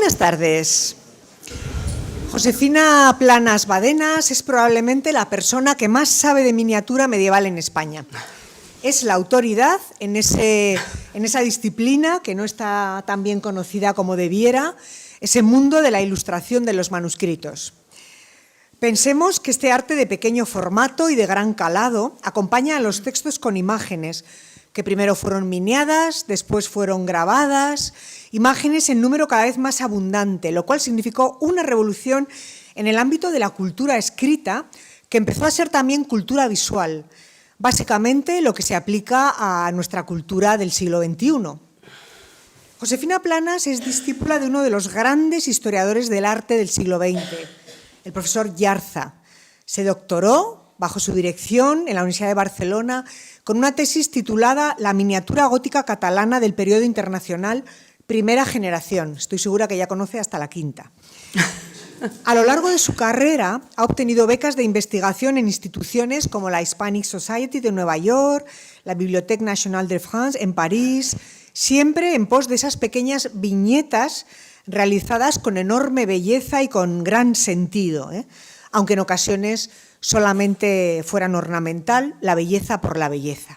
Buenas tardes. Josefina Planas Badenas es probablemente la persona que más sabe de miniatura medieval en España. Es la autoridad en esa disciplina que no está tan bien conocida como debiera, ese mundo de la ilustración de los manuscritos. Pensemos que este arte de pequeño formato y de gran calado acompaña a los textos con imágenes, que primero fueron miniadas, después fueron grabadas, imágenes en número cada vez más abundante, lo cual significó una revolución en el ámbito de la cultura escrita, que empezó a ser también cultura visual, básicamente lo que se aplica a nuestra cultura del siglo XXI. Josefina Planas es discípula de uno de los grandes historiadores del arte del siglo XX, el profesor Yarza. Se doctoró bajo su dirección en la Universidad de Barcelona con una tesis titulada La miniatura gótica catalana del periodo internacional primera generación. Estoy segura que ya conoce hasta la quinta. A lo largo de su carrera ha obtenido becas de investigación en instituciones como la Hispanic Society de Nueva York, la Bibliothèque Nationale de France en París, siempre en pos de esas pequeñas viñetas realizadas con enorme belleza y con gran sentido, aunque en ocasiones solamente fueran ornamental, la belleza por la belleza.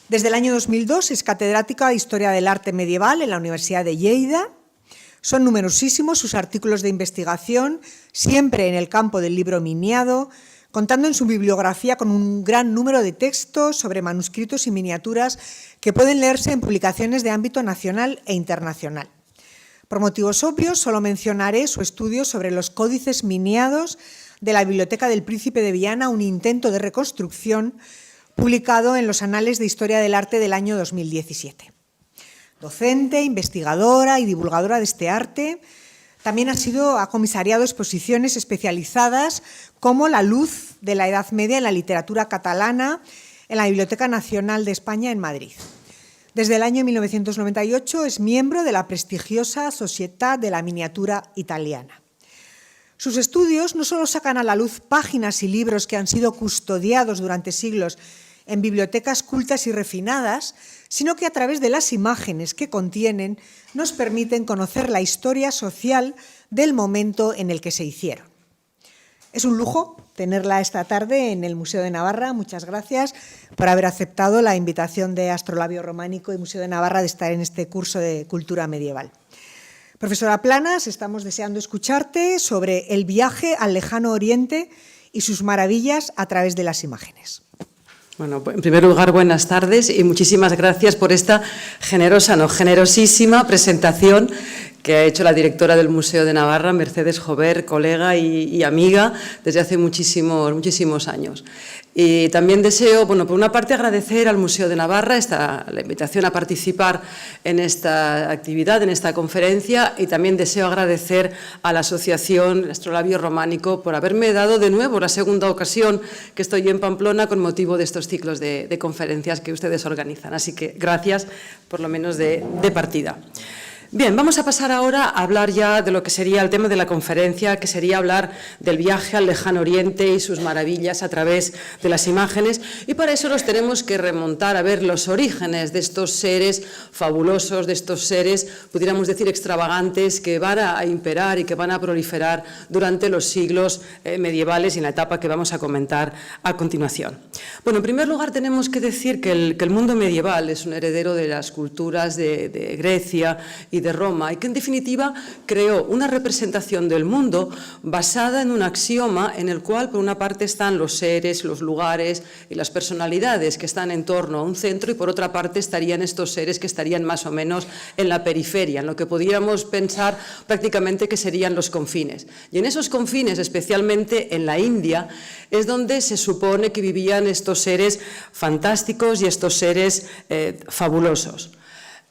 Desde el año 2002 es catedrática de Historia del Arte Medieval en la Universidad de Lleida. Son numerosísimos sus artículos de investigación, siempre en el campo del libro miniado, contando en su bibliografía con un gran número de textos sobre manuscritos y miniaturas que pueden leerse en publicaciones de ámbito nacional e internacional. Por motivos obvios, solo mencionaré su estudio sobre los códices miniados de la Biblioteca del Príncipe de Viana, un intento de reconstrucción publicado en los Anales de Historia del Arte del año 2017. Docente, investigadora y divulgadora de este arte, también ha comisariado exposiciones especializadas como La luz de la Edad Media en la literatura catalana en la Biblioteca Nacional de España en Madrid. Desde el año 1998 es miembro de la prestigiosa Società de la Miniatura Italiana. Sus estudios no solo sacan a la luz páginas y libros que han sido custodiados durante siglos en bibliotecas cultas y refinadas, sino que a través de las imágenes que contienen nos permiten conocer la historia social del momento en el que se hicieron. Es un lujo tenerla esta tarde en el Museo de Navarra. Muchas gracias por haber aceptado la invitación de Astrolabio Románico y Museo de Navarra de estar en este curso de cultura medieval. Profesora Planas, estamos deseando escucharte sobre el viaje al lejano Oriente y sus maravillas a través de las imágenes. Bueno, en primer lugar, buenas tardes y muchísimas gracias por esta generosísima presentación que ha hecho la directora del Museo de Navarra, Mercedes Jover, colega y amiga desde hace muchísimos años. Y también deseo, por una parte, agradecer al Museo de Navarra la invitación a participar en esta actividad, en esta conferencia, y también deseo agradecer a la Asociación Astrolabio Románico por haberme dado de nuevo la segunda ocasión que estoy en Pamplona con motivo de estos ciclos de conferencias que ustedes organizan. Así que gracias, por lo menos de partida. Bien, vamos a pasar ahora a hablar ya de lo que sería el tema de la conferencia, que sería hablar del viaje al lejano Oriente y sus maravillas a través de las imágenes, y para eso nos tenemos que remontar a ver los orígenes de estos seres fabulosos, de estos seres, pudiéramos decir, extravagantes, que van a imperar y que van a proliferar durante los siglos medievales y en la etapa que vamos a comentar a continuación. Bueno, en primer lugar tenemos que decir que el mundo medieval es un heredero de las culturas de Grecia y de Roma, y que en definitiva creó una representación del mundo basada en un axioma en el cual por una parte están los seres, los lugares y las personalidades que están en torno a un centro, y por otra parte estarían estos seres que estarían más o menos en la periferia, en lo que podríamos pensar prácticamente que serían los confines. Y en esos confines, especialmente en la India, es donde se supone que vivían estos seres fantásticos y estos seres fabulosos.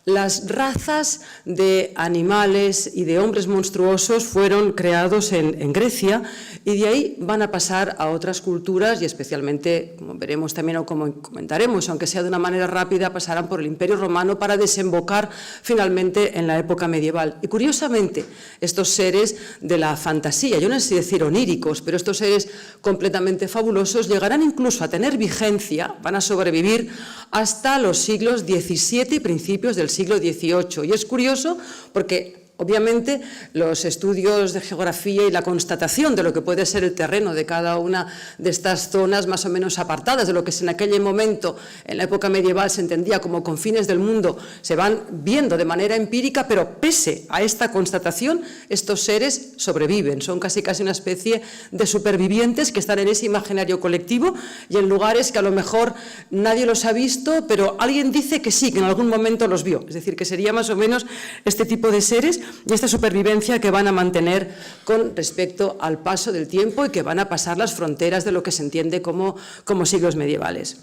Las razas de animales y de hombres monstruosos fueron creados en Grecia, y de ahí van a pasar a otras culturas, y especialmente, como veremos también o como comentaremos, aunque sea de una manera rápida, pasarán por el Imperio Romano para desembocar finalmente en la época medieval. Y curiosamente, estos seres de la fantasía, yo no sé decir oníricos, pero estos seres completamente fabulosos llegarán incluso a tener vigencia, van a sobrevivir hasta los siglos XVII y principios del siglo XVIII. Y es curioso porque Obviamente, los estudios de geografía y la constatación de lo que puede ser el terreno de cada una de estas zonas más o menos apartadas de lo que en aquel momento, en la época medieval, se entendía como confines del mundo, se van viendo de manera empírica, pero pese a esta constatación, estos seres sobreviven, son casi una especie de supervivientes que están en ese imaginario colectivo y en lugares que a lo mejor nadie los ha visto, pero alguien dice que sí, que en algún momento los vio, es decir, que sería más o menos este tipo de seres y esta supervivencia que van a mantener con respecto al paso del tiempo y que van a pasar las fronteras de lo que se entiende como siglos medievales.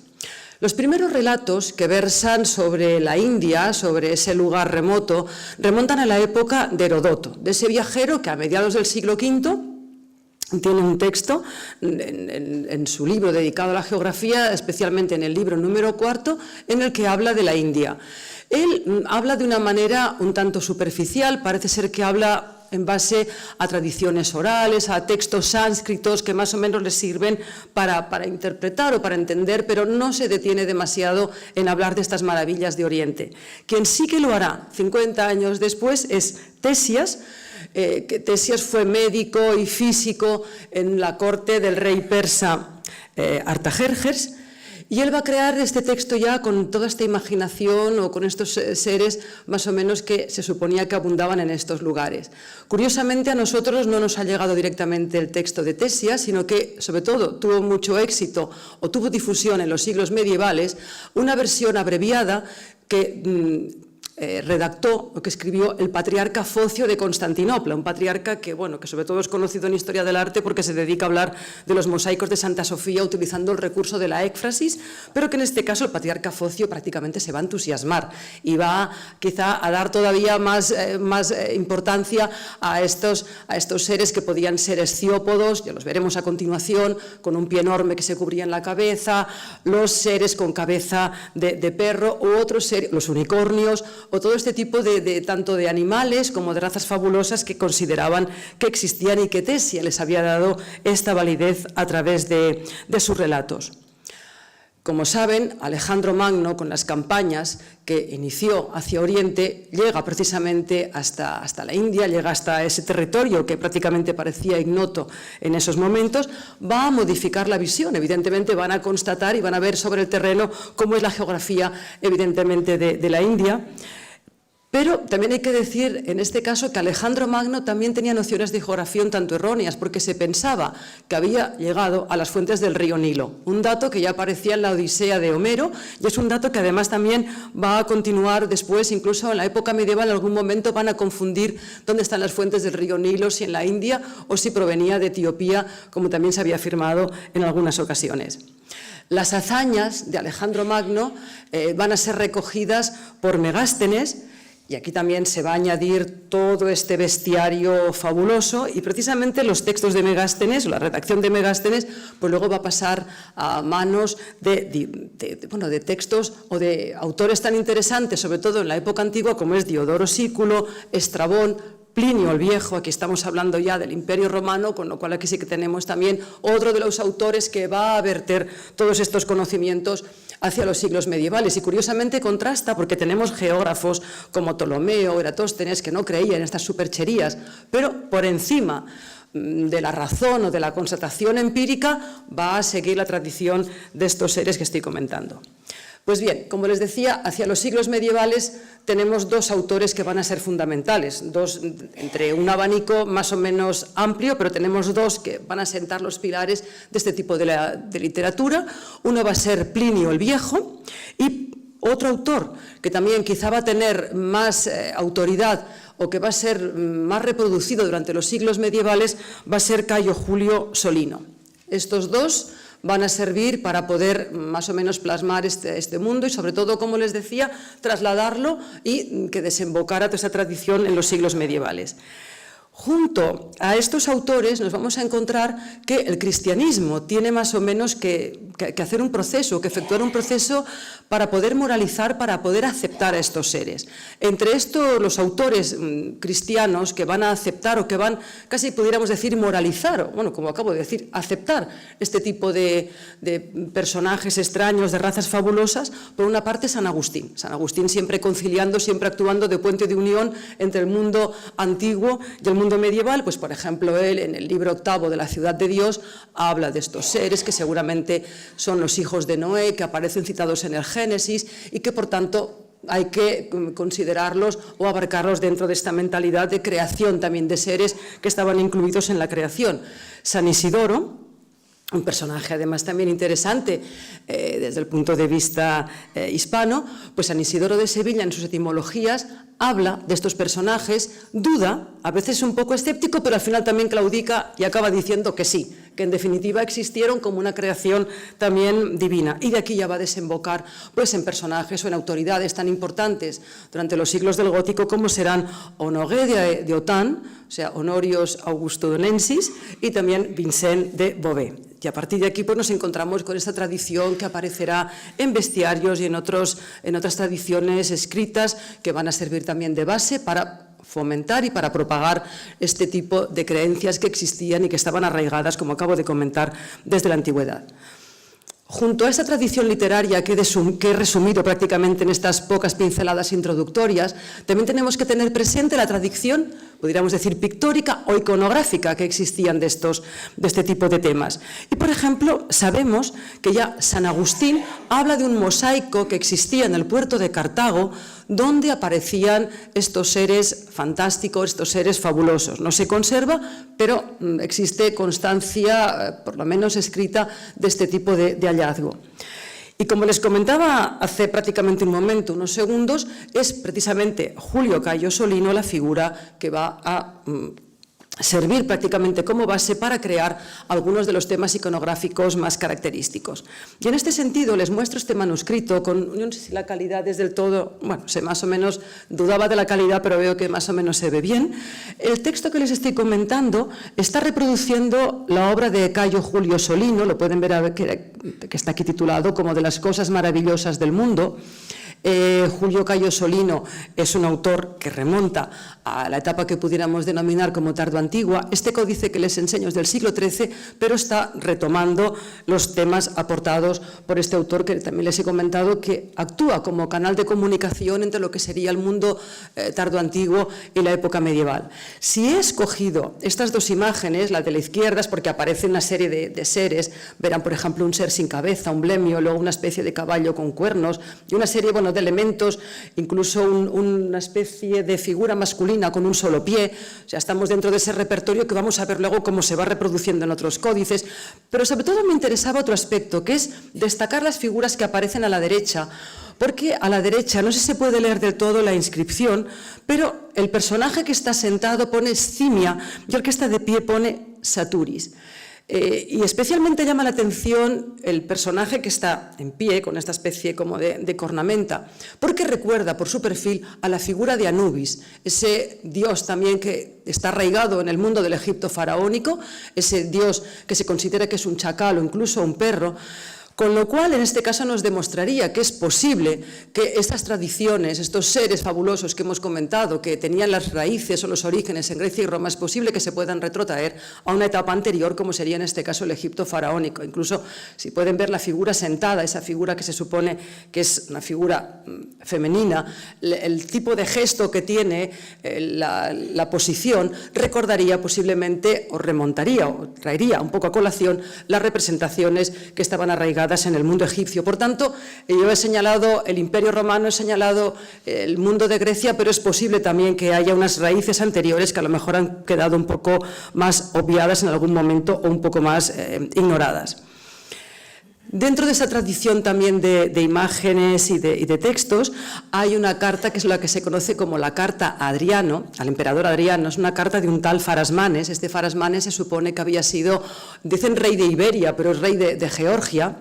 Los primeros relatos que versan sobre la India, sobre ese lugar remoto, remontan a la época de Heródoto, de ese viajero que a mediados del siglo V tiene un texto en su libro dedicado a la geografía, especialmente en el libro número 4, en el que habla de la India. Él habla de una manera un tanto superficial, parece ser que habla en base a tradiciones orales, a textos sánscritos que más o menos les sirven para interpretar o para entender, pero no se detiene demasiado en hablar de estas maravillas de Oriente. Quien sí que lo hará 50 años después es Ctesias, que Ctesias fue médico y físico en la corte del rey persa Artajerjes, y él va a crear este texto ya con toda esta imaginación o con estos seres más o menos que se suponía que abundaban en estos lugares. Curiosamente a nosotros no nos ha llegado directamente el texto de Ctesias, sino que sobre todo tuvo mucho éxito o tuvo difusión en los siglos medievales una versión abreviada que redactó o que escribió el patriarca Focio de Constantinopla, un patriarca que sobre todo es conocido en historia del arte porque se dedica a hablar de los mosaicos de Santa Sofía utilizando el recurso de la éfrasis, pero que en este caso el patriarca Focio prácticamente se va a entusiasmar y va quizá a dar todavía más importancia a estos seres que podían ser esciópodos, ya los veremos a continuación, con un pie enorme que se cubría en la cabeza, los seres con cabeza de perro u otros seres, los unicornios, o todo este tipo tanto de animales como de razas fabulosas que consideraban que existían y que Ctesias les había dado esta validez a través de sus relatos. Como saben, Alejandro Magno, con las campañas que inició hacia Oriente, llega precisamente hasta la India, llega hasta ese territorio que prácticamente parecía ignoto en esos momentos, va a modificar la visión. Evidentemente van a constatar y van a ver sobre el terreno cómo es la geografía, evidentemente, de la India. Pero también hay que decir, en este caso, que Alejandro Magno también tenía nociones de geografía un tanto erróneas, porque se pensaba que había llegado a las fuentes del río Nilo, un dato que ya aparecía en la Odisea de Homero, y es un dato que además también va a continuar después, incluso en la época medieval, en algún momento van a confundir dónde están las fuentes del río Nilo, si en la India o si provenía de Etiopía, como también se había afirmado en algunas ocasiones. Las hazañas de Alejandro Magno van a ser recogidas por Megástenes, y aquí también se va a añadir todo este bestiario fabuloso y precisamente los textos de Megástenes, o la redacción de Megástenes, pues luego va a pasar a manos de textos o de autores tan interesantes, sobre todo en la época antigua, como es Diodoro Sículo, Estrabón, Plinio el Viejo. Aquí estamos hablando ya del Imperio Romano, con lo cual aquí sí que tenemos también otro de los autores que va a verter todos estos conocimientos hacia los siglos medievales. Y curiosamente contrasta porque tenemos geógrafos como Ptolomeo, Eratóstenes, que no creían en estas supercherías, pero por encima de la razón o de la constatación empírica va a seguir la tradición de estos seres que estoy comentando. Pues bien, como les decía, hacia los siglos medievales tenemos dos autores que van a ser fundamentales, entre un abanico más o menos amplio, pero tenemos dos que van a sentar los pilares de este tipo de literatura. Uno va a ser Plinio el Viejo y otro autor que también quizá va a tener más autoridad o que va a ser más reproducido durante los siglos medievales va a ser Cayo Julio Solino. Estos dos van a servir para poder más o menos plasmar este mundo y sobre todo, como les decía, trasladarlo y que desembocara toda esa tradición en los siglos medievales. Junto a estos autores nos vamos a encontrar que el cristianismo tiene más o menos que hacer un proceso, que efectuar un proceso para poder moralizar, para poder aceptar a estos seres. Entre estos, los autores cristianos que van a aceptar o que van, casi pudiéramos decir, moralizar, o, bueno, como acabo de decir, aceptar este tipo de personajes extraños, de razas fabulosas, por una parte San Agustín. San Agustín siempre conciliando, siempre actuando de puente de unión entre el mundo antiguo y el mundo medieval, pues por ejemplo él en el libro 8 de la Ciudad de Dios habla de estos seres que seguramente son los hijos de Noé, que aparecen citados en el Génesis y que por tanto hay que considerarlos o abarcarlos dentro de esta mentalidad de creación también de seres que estaban incluidos en la creación. San Isidoro, un personaje además también interesante desde el punto de vista hispano, pues San Isidoro de Sevilla en sus etimologías habla de estos personajes, duda, a veces un poco escéptico, pero al final también claudica y acaba diciendo que sí, que en definitiva existieron como una creación también divina. Y de aquí ya va a desembocar pues, en personajes o en autoridades tan importantes durante los siglos del Gótico como serán Honoré de Autun, o sea, Honorius Augustodonensis, y también Vincent de Beauvais. Y a partir de aquí pues, nos encontramos con esta tradición que aparecerá en bestiarios y en otras tradiciones escritas que van a servir también de base para fomentar y para propagar este tipo de creencias que existían y que estaban arraigadas, como acabo de comentar, desde la antigüedad. Junto a esta tradición literaria que he resumido prácticamente en estas pocas pinceladas introductorias, también tenemos que tener presente la tradición, podríamos decir, pictórica o iconográfica que existían de este tipo de temas. Y, por ejemplo, sabemos que ya San Agustín habla de un mosaico que existía en el puerto de Cartago, donde aparecían estos seres fantásticos, estos seres fabulosos. No se conserva, pero existe constancia, por lo menos escrita, de este tipo de hallazgo. Y como les comentaba hace prácticamente un momento, unos segundos, es precisamente Julio Cayo Solino la figura que va a servir prácticamente como base para crear algunos de los temas iconográficos más característicos. Y en este sentido les muestro este manuscrito con, no sé si la calidad es del todo, bueno, más o menos dudaba de la calidad, pero veo que más o menos se ve bien. El texto que les estoy comentando está reproduciendo la obra de Cayo Julio Solino, lo pueden ver que está aquí titulado como de las cosas maravillosas del mundo. Julio Cayo Solino es un autor que remonta a la etapa que pudiéramos denominar como tardoantigua. Este códice que les enseño es del siglo XIII, pero está retomando los temas aportados por este autor que también les he comentado que actúa como canal de comunicación entre lo que sería el mundo tardoantiguo y la época medieval. Si he escogido estas dos imágenes, la de la izquierda es porque aparece una serie de seres, verán por ejemplo un ser sin cabeza, un blemio, luego una especie de caballo con cuernos y una serie, bueno, de elementos, incluso una especie de figura masculina con un solo pie. O sea, estamos dentro de ese repertorio que vamos a ver luego cómo se va reproduciendo en otros códices, pero sobre todo me interesaba otro aspecto, que es destacar las figuras que aparecen a la derecha, porque a la derecha no sé si se puede leer del todo la inscripción, pero el personaje que está sentado pone Scimia y el que está de pie pone Saturis. Y especialmente llama la atención el personaje que está en pie, con esta especie como de cornamenta, porque recuerda por su perfil a la figura de Anubis, ese dios también que está arraigado en el mundo del Egipto faraónico, ese dios que se considera que es un chacal o incluso un perro. Con lo cual, en este caso, nos demostraría que es posible que estas tradiciones, estos seres fabulosos que hemos comentado, que tenían las raíces o los orígenes en Grecia y Roma, es posible que se puedan retrotraer a una etapa anterior, como sería en este caso el Egipto faraónico. Incluso, si pueden ver la figura sentada, esa figura que se supone que es una figura femenina, el tipo de gesto que tiene, la posición, recordaría posiblemente, o remontaría, o traería un poco a colación las representaciones que estaban arraigadas en el mundo egipcio. Por tanto, yo he señalado el Imperio Romano, he señalado el mundo de Grecia, pero es posible también que haya unas raíces anteriores que a lo mejor han quedado un poco más obviadas en algún momento o un poco más ignoradas. Dentro de esa tradición también de imágenes y de textos, hay una carta que es la que se conoce como la carta a Adriano, al emperador Adriano. Es una carta de un tal Farasmanes. Este Farasmanes se supone que había sido, dicen rey de Iberia, pero es rey de Georgia.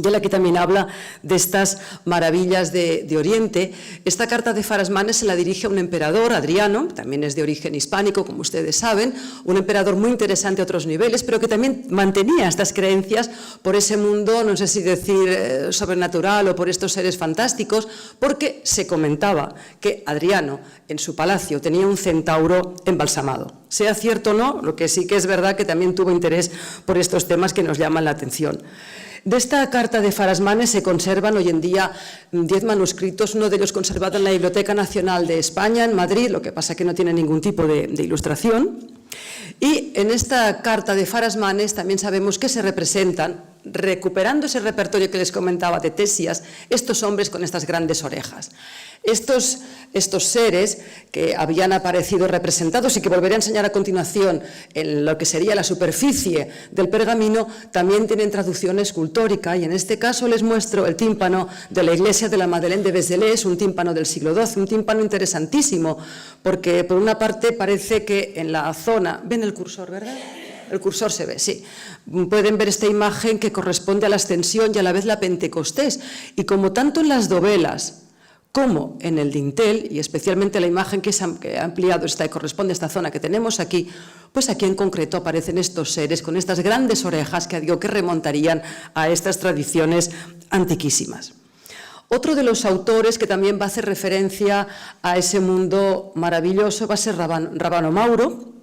Y él aquí también habla de estas maravillas de Oriente. Esta carta de Farasmanes se la dirige a un emperador, Adriano, también es de origen hispánico, como ustedes saben, un emperador muy interesante a otros niveles, pero que también mantenía estas creencias por ese mundo, no sé si decir sobrenatural o por estos seres fantásticos, porque se comentaba que Adriano en su palacio tenía un centauro embalsamado. Sea cierto o no, lo que sí que es verdad que también tuvo interés por estos temas que nos llaman la atención. De esta carta de Farasmanes se conservan hoy en día 10 manuscritos, uno de ellos conservado en la Biblioteca Nacional de España, en Madrid, lo que pasa que no tiene ningún tipo de ilustración. Y en esta carta de Farasmanes también sabemos que se representan, recuperando ese repertorio que les comentaba de Tesias, estos hombres con estas grandes orejas. Estos seres que habían aparecido representados y que volveré a enseñar a continuación en lo que sería la superficie del pergamino, también tienen traducción escultórica, y en este caso les muestro el tímpano de la iglesia de la Madeleine de Vézelay, un tímpano del siglo XII, un tímpano interesantísimo, porque por una parte parece que en la zona, ven el cursor, ¿verdad? El cursor se ve, sí. Pueden ver esta imagen que corresponde a la ascensión y a la vez la Pentecostés, y como tanto en las dovelas como en el dintel, y especialmente la imagen que ha ampliado corresponde a esta zona que tenemos aquí, pues aquí en concreto aparecen estos seres con estas grandes orejas que digo que remontarían a estas tradiciones antiquísimas. Otro de los autores que también va a hacer referencia a ese mundo maravilloso va a ser Rabano Mauro.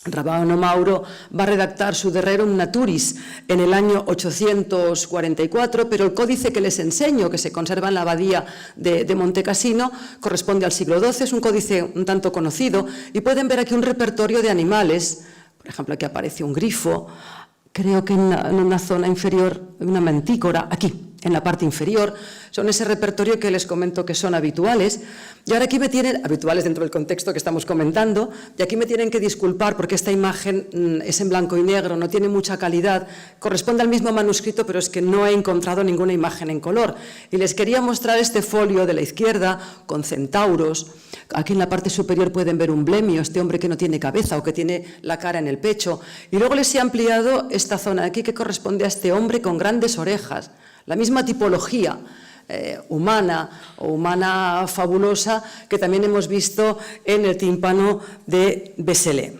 Rabano Mauro va a redactar su De Rerum Naturis en el año 844, pero el códice que les enseño, que se conserva en la abadía de Montecassino, corresponde al siglo XII, es un códice un tanto conocido, y pueden ver aquí un repertorio de animales. Por ejemplo, aquí aparece un grifo, creo que en una zona inferior, una mantícora, aquí, en la parte inferior, son ese repertorio que les comento que son habituales. Y ahora aquí me tienen, habituales dentro del contexto que estamos comentando, y aquí me tienen que disculpar porque esta imagen es en blanco y negro, no tiene mucha calidad, corresponde al mismo manuscrito, pero es que no he encontrado ninguna imagen en color. Y les quería mostrar este folio de la izquierda con centauros. Aquí en la parte superior pueden ver un blemio, este hombre que no tiene cabeza o que tiene la cara en el pecho. Y luego les he ampliado esta zona de aquí que corresponde a este hombre con grandes orejas. La misma tipología humana o humana fabulosa que también hemos visto en el tímpano de Vézelay.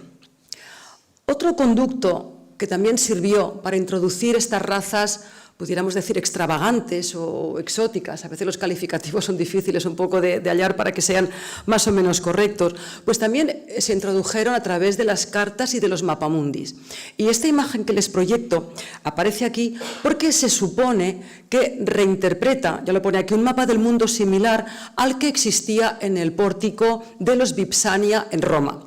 Otro conducto que también sirvió para introducir estas razas, pudiéramos decir extravagantes o exóticas, a veces los calificativos son difíciles un poco de hallar para que sean más o menos correctos, pues también se introdujeron a través de las cartas y de los mapamundis. Y esta imagen que les proyecto aparece aquí porque se supone que reinterpreta, ya lo pone aquí, un mapa del mundo similar al que existía en el pórtico de los Vipsania en Roma.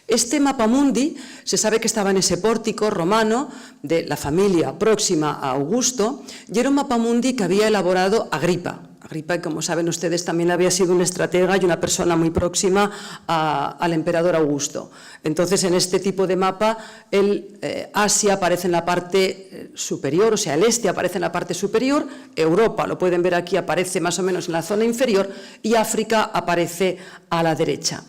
Este mapamundi se sabe que estaba en ese pórtico romano de la familia próxima a Augusto, y era un mapamundi que había elaborado Agripa. Agripa, como saben ustedes, también había sido un estratega y una persona muy próxima al emperador Augusto. Entonces, en este tipo de mapa, Asia aparece en la parte superior, o sea, el este aparece en la parte superior, Europa, lo pueden ver aquí, aparece más o menos en la zona inferior, y África aparece a la derecha.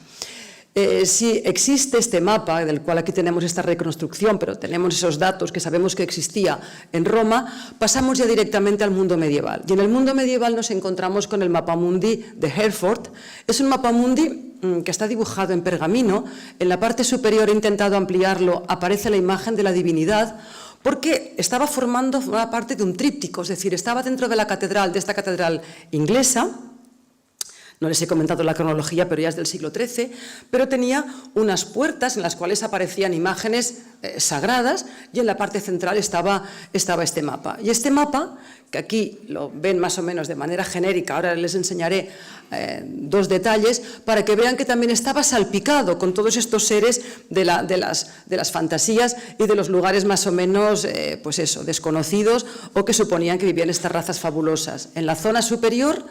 Si existe este mapa, del cual aquí tenemos esta reconstrucción, pero tenemos esos datos que sabemos que existía en Roma, pasamos ya directamente al mundo medieval. Y en el mundo medieval nos encontramos con el mapamundi de Hereford. Es un mapamundi que está dibujado en pergamino. En la parte superior, he intentado ampliarlo, aparece la imagen de la divinidad, porque estaba formando una parte de un tríptico, es decir, estaba dentro de la catedral, de esta catedral inglesa. No les he comentado la cronología, pero ya es del siglo XIII, pero tenía unas puertas en las cuales aparecían imágenes sagradas, y en la parte central estaba este mapa. Y este mapa, que aquí lo ven más o menos de manera genérica, ahora les enseñaré dos detalles, para que vean que también estaba salpicado con todos estos seres de las fantasías y de los lugares más o menos, pues eso, desconocidos o que suponían que vivían estas razas fabulosas. En la zona superior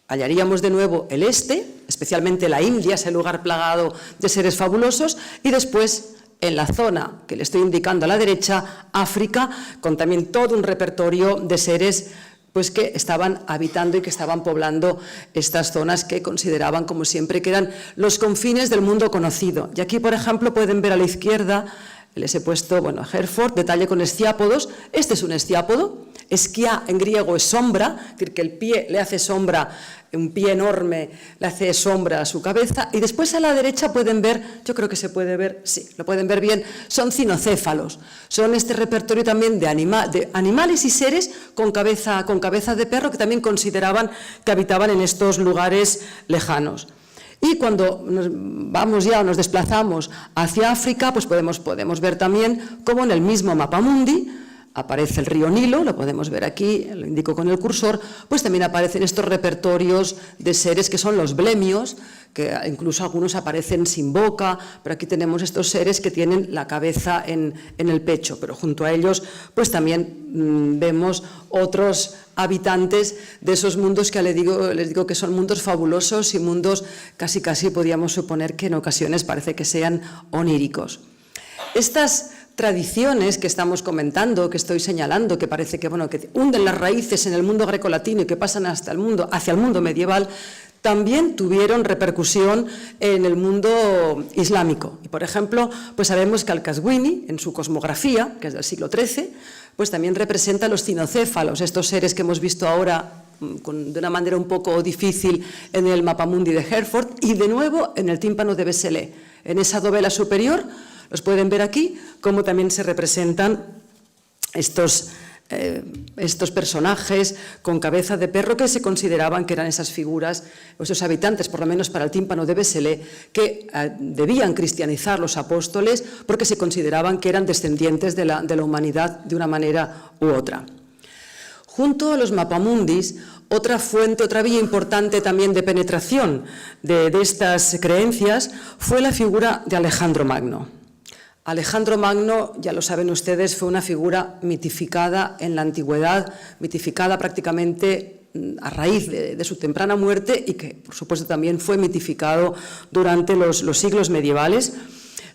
hallaríamos de nuevo el este, especialmente la India, ese lugar plagado de seres fabulosos, y después en la zona que le estoy indicando a la derecha, África, con también todo un repertorio de seres pues, que estaban habitando y que estaban poblando estas zonas que consideraban, como siempre, que eran los confines del mundo conocido. Y aquí, por ejemplo, pueden ver a la izquierda, les he puesto, Hereford, detalle con esciápodos. Este es un esciápodo. esquia en griego es sombra, es decir, que el pie le hace sombra, un pie enorme le hace sombra a su cabeza, y después a la derecha pueden ver, yo creo que se puede ver, sí, lo pueden ver bien, son cinocéfalos, son este repertorio también de animales y seres con cabeza de perro que también consideraban que habitaban en estos lugares lejanos. Y cuando nos vamos ya o nos desplazamos hacia África, pues podemos ver también cómo en el mismo mapamundi aparece el río Nilo, lo podemos ver aquí, lo indico con el cursor, pues también aparecen estos repertorios de seres que son los blemios, que incluso algunos aparecen sin boca, pero aquí tenemos estos seres que tienen la cabeza en el pecho, pero junto a ellos pues también vemos otros habitantes de esos mundos que les digo que son mundos fabulosos y mundos casi podríamos suponer que en ocasiones parece que sean oníricos. Estas tradiciones que estamos comentando, que estoy señalando, que parece que hunden las raíces en el mundo grecolatino y que pasan hacia el mundo medieval, también tuvieron repercusión en el mundo islámico. Y, por ejemplo, pues sabemos que Al-Qazwini, en su cosmografía, que es del siglo XIII, pues también representa los cinocéfalos, estos seres que hemos visto ahora de una manera un poco difícil en el mapamundi de Hereford, y de nuevo en el tímpano de Beselé. En esa dovela superior, los pueden ver aquí, cómo también se representan estos personajes con cabeza de perro que se consideraban que eran esas figuras, esos habitantes, por lo menos para el tímpano de Beselé, que debían cristianizar los apóstoles porque se consideraban que eran descendientes de la humanidad de una manera u otra. Junto a los mapamundis, otra vía importante también de penetración de estas creencias fue la figura de Alejandro Magno. Alejandro Magno, ya lo saben ustedes, fue una figura mitificada en la antigüedad, mitificada prácticamente a raíz de su temprana muerte y que, por supuesto, también fue mitificado durante los siglos medievales.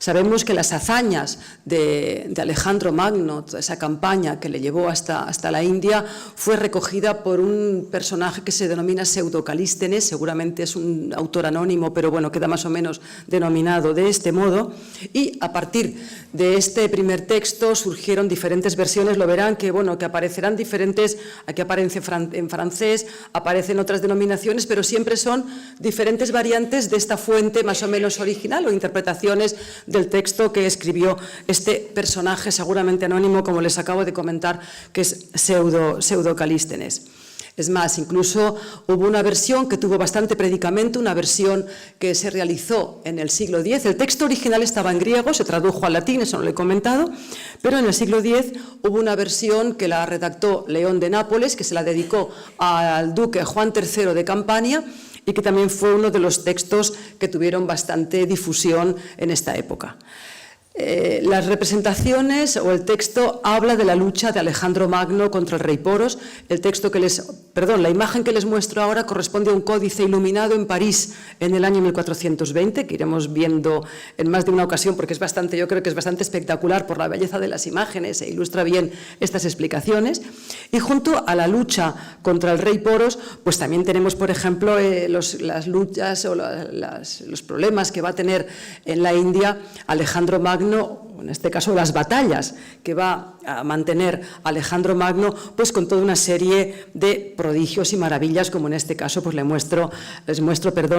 Sabemos que las hazañas de Alejandro Magno, toda esa campaña que le llevó hasta la India, fue recogida por un personaje que se denomina Pseudo-Calístenes, seguramente es un autor anónimo, pero bueno, queda más o menos denominado de este modo, y a partir de este primer texto surgieron diferentes versiones, lo verán que aparecerán diferentes, aquí aparece en francés, aparecen otras denominaciones, pero siempre son diferentes variantes de esta fuente más o menos original o interpretaciones del texto que escribió este personaje seguramente anónimo, como les acabo de comentar, que es Pseudo-Calístenes. Es más, incluso hubo una versión que tuvo bastante predicamento, una versión que se realizó en el siglo X. El texto original estaba en griego, se tradujo al latín, eso no lo he comentado, pero en el siglo X hubo una versión que la redactó León de Nápoles, que se la dedicó al duque Juan III de Campania, y que también fue uno de los textos que tuvieron bastante difusión en esta época. Las representaciones o el texto habla de la lucha de Alejandro Magno contra el rey Poros. La imagen que les muestro ahora corresponde a un códice iluminado en París en el año 1420, que iremos viendo en más de una ocasión porque yo creo que es bastante espectacular por la belleza de las imágenes e ilustra bien estas explicaciones. Y junto a la lucha contra el rey Poros, pues también tenemos, por ejemplo, las luchas o los problemas que va a tener en la India Alejandro Magno, en este caso las batallas que va a mantener Alejandro Magno, pues con toda una serie de prodigios y maravillas, como en este caso pues les muestro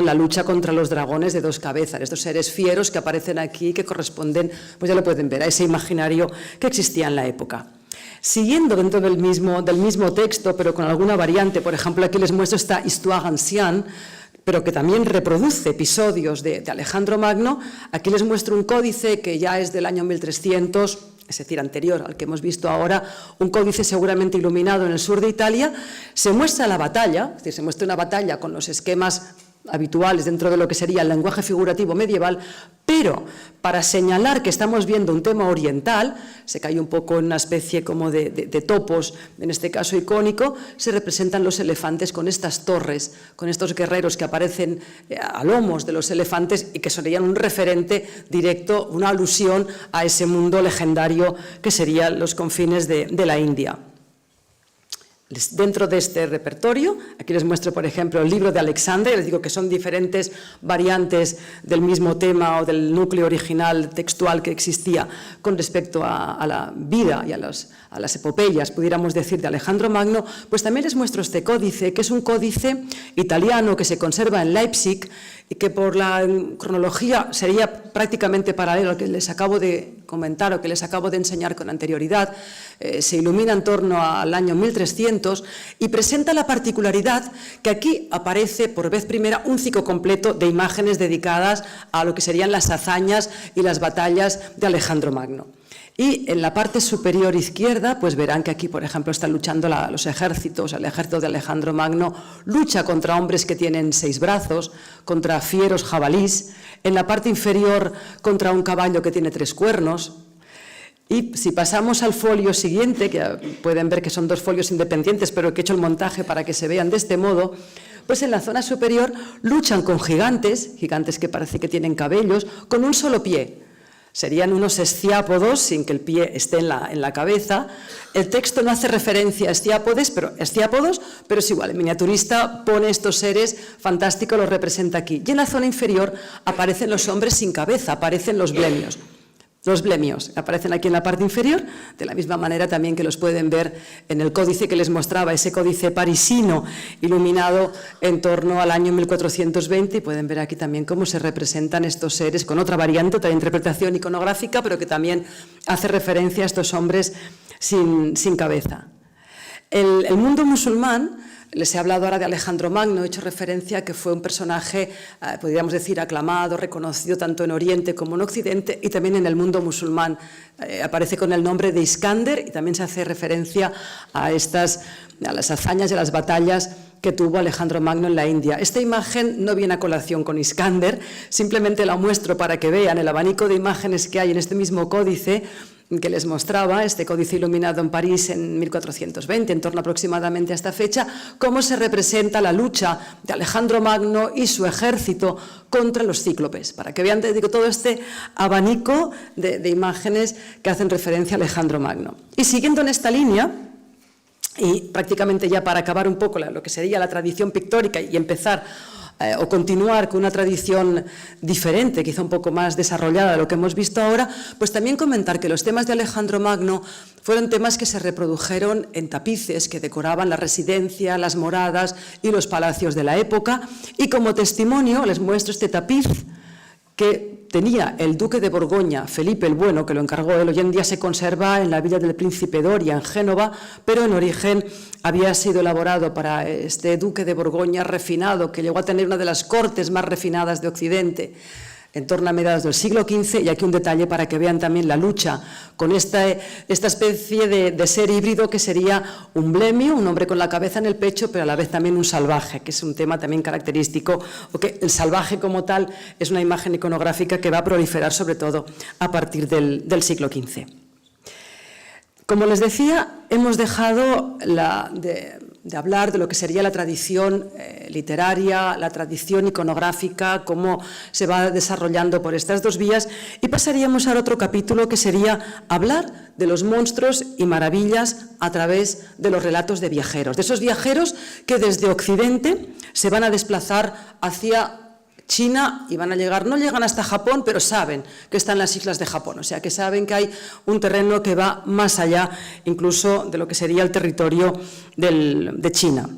la lucha contra los dragones de dos cabezas, estos seres fieros que aparecen aquí, que corresponden, pues ya lo pueden ver, a ese imaginario que existía en la época. Siguiendo dentro del mismo texto, pero con alguna variante, por ejemplo, aquí les muestro esta Histoire ancienne, pero que también reproduce episodios de Alejandro Magno. Aquí les muestro un códice que ya es del año 1300, es decir, anterior al que hemos visto ahora, un códice seguramente iluminado en el sur de Italia. Se muestra la batalla, es decir, se muestra una batalla con los esquemas habituales dentro de lo que sería el lenguaje figurativo medieval, pero para señalar que estamos viendo un tema oriental, se cae un poco en una especie como de topos, en este caso icónico, se representan los elefantes con estas torres, con estos guerreros que aparecen a lomos de los elefantes y que serían un referente directo, una alusión a ese mundo legendario que serían los confines de la India. Dentro de este repertorio, aquí les muestro, por ejemplo, el libro de Alexander, les digo que son diferentes variantes del mismo tema o del núcleo original textual que existía con respecto a la vida y a las epopeyas, pudiéramos decir, de Alejandro Magno. Pues también les muestro este códice, que es un códice italiano que se conserva en Leipzig y que por la cronología sería prácticamente paralelo al que les acabo de comentar o que les acabo de enseñar con anterioridad. Se ilumina en torno al año 1300 y presenta la particularidad que aquí aparece por vez primera un ciclo completo de imágenes dedicadas a lo que serían las hazañas y las batallas de Alejandro Magno. Y en la parte superior izquierda, pues verán que aquí, por ejemplo, están luchando los ejércitos. El ejército de Alejandro Magno lucha contra hombres que tienen 6 brazos, contra fieros jabalís. En la parte inferior, contra un caballo que tiene 3 cuernos. Y si pasamos al folio siguiente, que pueden ver que son 2 folios independientes, pero que he hecho el montaje para que se vean de este modo, pues en la zona superior luchan con gigantes que parece que tienen cabellos, con un solo pie. Serían unos esciápodos, sin que el pie esté en la cabeza. El texto no hace referencia a esciápodos, pero es igual. El miniaturista pone estos seres fantásticos, los representa aquí. Y en la zona inferior aparecen los hombres sin cabeza, aparecen los blemios. Los blemios aparecen aquí en la parte inferior, de la misma manera también que los pueden ver en el códice que les mostraba, ese códice parisino iluminado en torno al año 1420, y pueden ver aquí también cómo se representan estos seres con otra variante, otra interpretación iconográfica, pero que también hace referencia a estos hombres sin cabeza. El mundo musulmán, les he hablado ahora de Alejandro Magno, he hecho referencia a que fue un personaje, podríamos decir, aclamado, reconocido tanto en Oriente como en Occidente y también en el mundo musulmán. Aparece con el nombre de Iskander y también se hace referencia a las hazañas y a las batallas que tuvo Alejandro Magno en la India. Esta imagen no viene a colación con Iskander, simplemente la muestro para que vean el abanico de imágenes que hay en este mismo códice que les mostraba, este códice iluminado en París en 1420, en torno aproximadamente a esta fecha, cómo se representa la lucha de Alejandro Magno y su ejército contra los cíclopes, para que vean todo este abanico de imágenes que hacen referencia a Alejandro Magno. Y siguiendo en esta línea, y prácticamente ya para acabar un poco lo que sería la tradición pictórica y empezar o continuar con una tradición diferente, quizá un poco más desarrollada de lo que hemos visto ahora, pues también comentar que los temas de Alejandro Magno fueron temas que se reprodujeron en tapices que decoraban la residencia, las moradas y los palacios de la época, y como testimonio les muestro este tapiz que tenía el duque de Borgoña, Felipe el Bueno, que lo encargó él. Hoy en día se conserva en la villa del Príncipe Doria, en Génova, pero en origen había sido elaborado para este duque de Borgoña refinado, que llegó a tener una de las cortes más refinadas de Occidente, en torno a mediados del siglo XV, y aquí un detalle para que vean también la lucha con esta especie de ser híbrido que sería un blemio, un hombre con la cabeza en el pecho, pero a la vez también un salvaje, que es un tema también característico, o que el salvaje como tal es una imagen iconográfica que va a proliferar sobre todo a partir del siglo XV. Como les decía, hemos dejado de hablar de lo que sería la tradición literaria, la tradición iconográfica, cómo se va desarrollando por estas 2 vías, y pasaríamos a otro capítulo que sería hablar de los monstruos y maravillas a través de los relatos de viajeros, de esos viajeros que desde Occidente se van a desplazar hacia China y van a llegar, no llegan hasta Japón, pero saben que están las islas de Japón, o sea que saben que hay un terreno que va más allá incluso de lo que sería el territorio de China.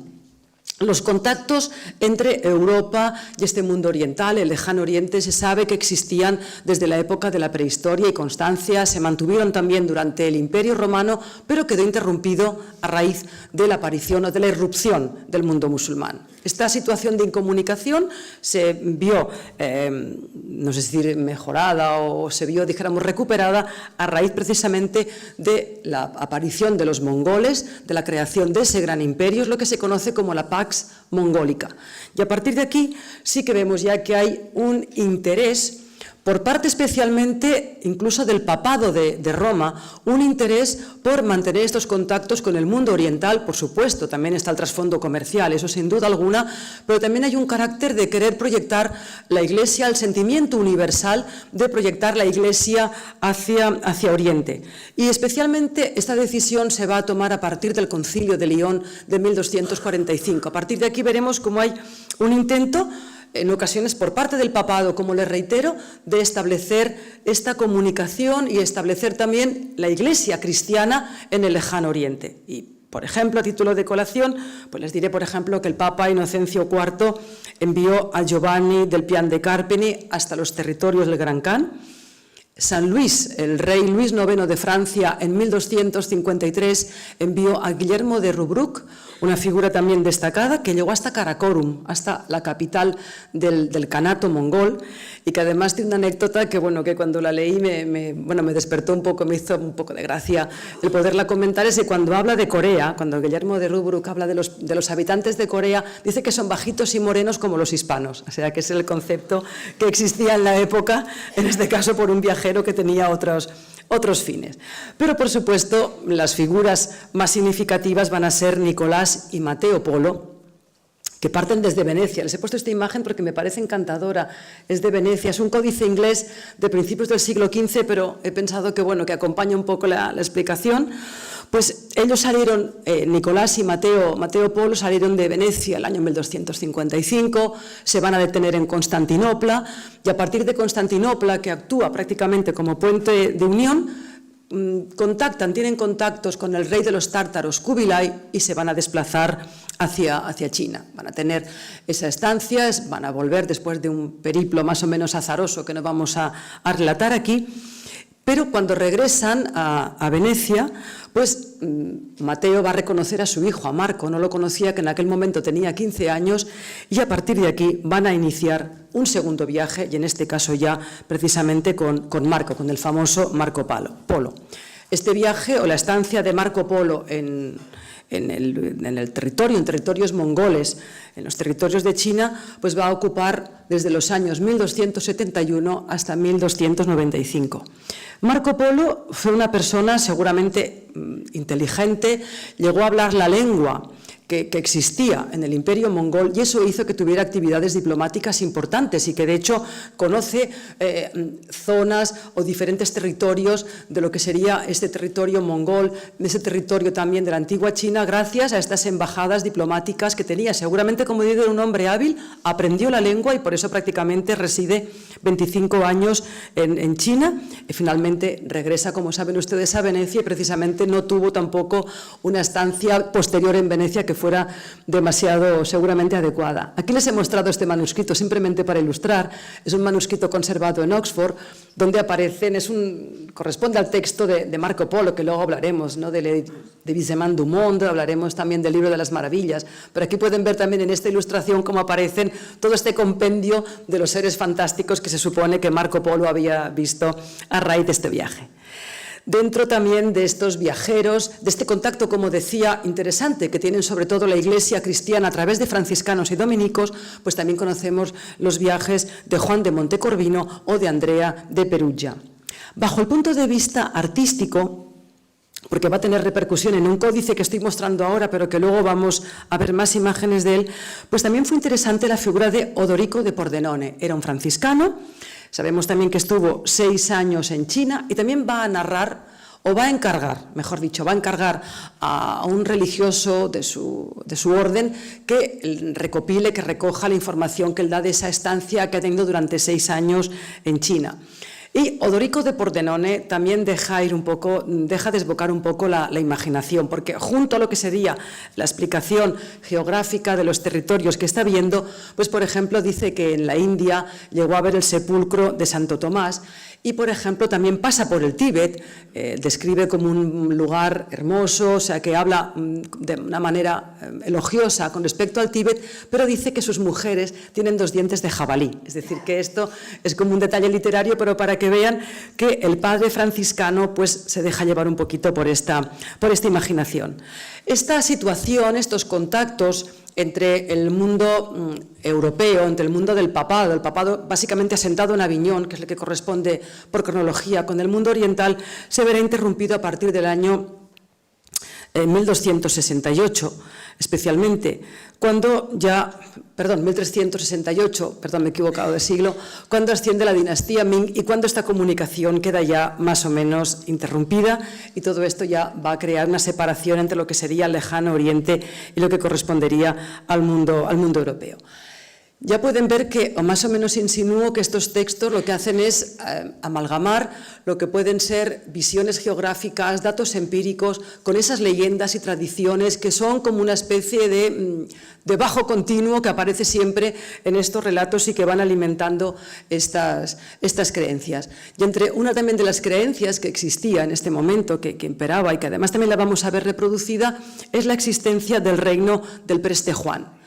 Los contactos entre Europa y este mundo oriental, el lejano oriente, se sabe que existían desde la época de la prehistoria y Constancia, se mantuvieron también durante el Imperio Romano, pero quedó interrumpido a raíz de la aparición o de la irrupción del mundo musulmán. Esta situación de incomunicación se vio, no sé si decir mejorada o se vio, dijéramos, recuperada a raíz precisamente de la aparición de los mongoles, de la creación de ese gran imperio, es lo que se conoce como la Pax Mongólica. Y a partir de aquí sí que vemos ya que hay un interés por parte especialmente incluso del papado de Roma, un interés por mantener estos contactos con el mundo oriental, por supuesto, también está el trasfondo comercial, eso sin duda alguna, pero también hay un carácter de querer proyectar la Iglesia, el sentimiento universal de proyectar la Iglesia hacia Oriente. Y especialmente esta decisión se va a tomar a partir del Concilio de León de 1245. A partir de aquí veremos cómo hay un intento, en ocasiones por parte del papado, como les reitero, de establecer esta comunicación y establecer también la Iglesia cristiana en el lejano Oriente. Y, por ejemplo, a título de colación, pues les diré, por ejemplo, que el Papa Inocencio IV envió a Giovanni del Pian de Carpeni hasta los territorios del Gran Khan. San Luis, el rey Luis IX de Francia, en 1253 envió a Guillermo de Rubruck, una figura también destacada, que llegó hasta Karakorum, hasta la capital del Kanato mongol, y que además tiene una anécdota que, bueno, que cuando la leí me despertó un poco, me hizo un poco de gracia el poderla comentar, es que cuando habla de Corea, cuando Guillermo de Rubruck habla de los habitantes de Corea, dice que son bajitos y morenos como los hispanos, o sea que es el concepto que existía en la época, en este caso por un viajero que tenía otros fines. Pero, por supuesto, las figuras más significativas van a ser Nicolás y Mateo Polo, que parten desde Venecia. Les he puesto esta imagen porque me parece encantadora. Es de Venecia, es un códice inglés de principios del siglo XV, pero he pensado que, bueno, que acompaña un poco la explicación. Pues ellos salieron, Nicolás y Mateo Polo salieron de Venecia el año 1255, se van a detener en Constantinopla, y a partir de Constantinopla, que actúa prácticamente como puente de unión, tienen contactos con el rey de los tártaros, Kubilai, y se van a desplazar hacia China. Van a tener esa estancia, van a volver después de un periplo más o menos azaroso que no vamos a relatar aquí. Pero cuando regresan a Venecia, pues Mateo va a reconocer a su hijo, a Marco, no lo conocía, que en aquel momento tenía 15 años, y a partir de aquí van a iniciar un segundo viaje, y en este caso ya precisamente con Marco, con el famoso Marco Polo. Este viaje o la estancia de Marco Polo en territorios mongoles, en los territorios de China, pues va a ocupar desde los años 1271 hasta 1295. Marco Polo fue una persona seguramente inteligente, llegó a hablar la lengua que existía en el Imperio mongol, y eso hizo que tuviera actividades diplomáticas importantes y que de hecho conoce zonas o diferentes territorios de lo que sería este territorio mongol, de ese territorio también de la antigua China, gracias a estas embajadas diplomáticas que tenía. Seguramente, como digo, era un hombre hábil, aprendió la lengua y por eso prácticamente reside 25 años en China, y finalmente regresa, como saben ustedes, a Venecia, y precisamente no tuvo tampoco una estancia posterior en Venecia que fuera demasiado seguramente adecuada. Aquí les he mostrado este manuscrito simplemente para ilustrar. Es un manuscrito conservado en Oxford, donde aparecen, corresponde al texto de Marco Polo, que luego hablaremos, ¿no? de Visemant du Monde, hablaremos también del Libro de las Maravillas, pero aquí pueden ver también en esta ilustración cómo aparecen todo este compendio de los seres fantásticos que se supone que Marco Polo había visto a raíz de este viaje. Dentro también de estos viajeros, de este contacto, como decía, interesante que tienen sobre todo la Iglesia cristiana a través de franciscanos y dominicos, pues también conocemos los viajes de Juan de Montecorvino o de Andrea de Perugia. Bajo el punto de vista artístico, porque va a tener repercusión en un códice que estoy mostrando ahora, pero que luego vamos a ver más imágenes de él, pues también fue interesante la figura de Odorico de Pordenone. Era un franciscano. Sabemos también que estuvo 6 años en China y también va a narrar, o va a encargar, mejor dicho, va a encargar a un religioso de su orden que recopile, que recoja la información que él da de esa estancia que ha tenido durante 6 años en China. Y Odorico de Pordenone también deja desbocar un poco la imaginación, porque junto a lo que sería la explicación geográfica de los territorios que está viendo, pues por ejemplo dice que en la India llegó a ver el sepulcro de Santo Tomás, y por ejemplo también pasa por el Tíbet, describe como un lugar hermoso, o sea que habla de una manera elogiosa con respecto al Tíbet, pero dice que sus mujeres tienen 2 dientes de jabalí, es decir que esto es como un detalle literario, pero para que que vean que el padre franciscano pues, se deja llevar un poquito por esta imaginación. Esta situación, estos contactos entre el mundo europeo, entre el mundo del papado básicamente asentado en Aviñón, que es el que corresponde por cronología con el mundo oriental, se verá interrumpido a partir del año 1268, especialmente, cuando ya, 1368, me he equivocado de siglo, cuando asciende la dinastía Ming y cuando esta comunicación queda ya más o menos interrumpida, y todo esto ya va a crear una separación entre lo que sería el lejano oriente y lo que correspondería al mundo europeo. Ya pueden ver que, o más o menos insinúo, que estos textos lo que hacen es amalgamar lo que pueden ser visiones geográficas, datos empíricos, con esas leyendas y tradiciones que son como una especie de bajo continuo que aparece siempre en estos relatos y que van alimentando estas creencias. Y entre una también de las creencias que existía en este momento, que imperaba y que además también la vamos a ver reproducida, es la existencia del reino del preste Juan.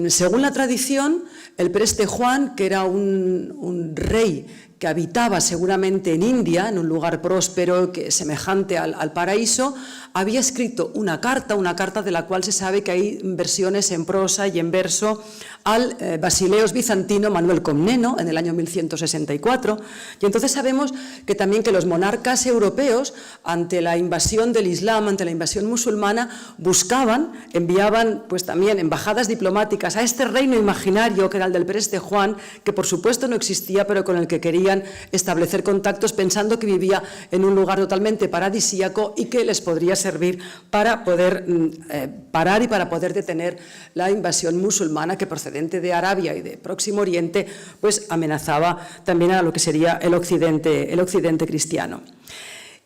Según la tradición, el preste Juan, que era un rey que habitaba seguramente en India, en un lugar próspero semejante al paraíso, había escrito una carta de la cual se sabe que hay versiones en prosa y en verso al basileos bizantino Manuel Comneno en el año 1164, y entonces sabemos que también que los monarcas europeos, ante la invasión del Islam, ante la invasión musulmana, enviaban pues también embajadas diplomáticas a este reino imaginario que era el del preste Juan, que por supuesto no existía, pero con el que querían establecer contactos pensando que vivía en un lugar totalmente paradisíaco y que les podría servir para poder parar y para poder detener la invasión musulmana que procedente de Arabia y de Próximo Oriente pues amenazaba también a lo que sería el occidente cristiano.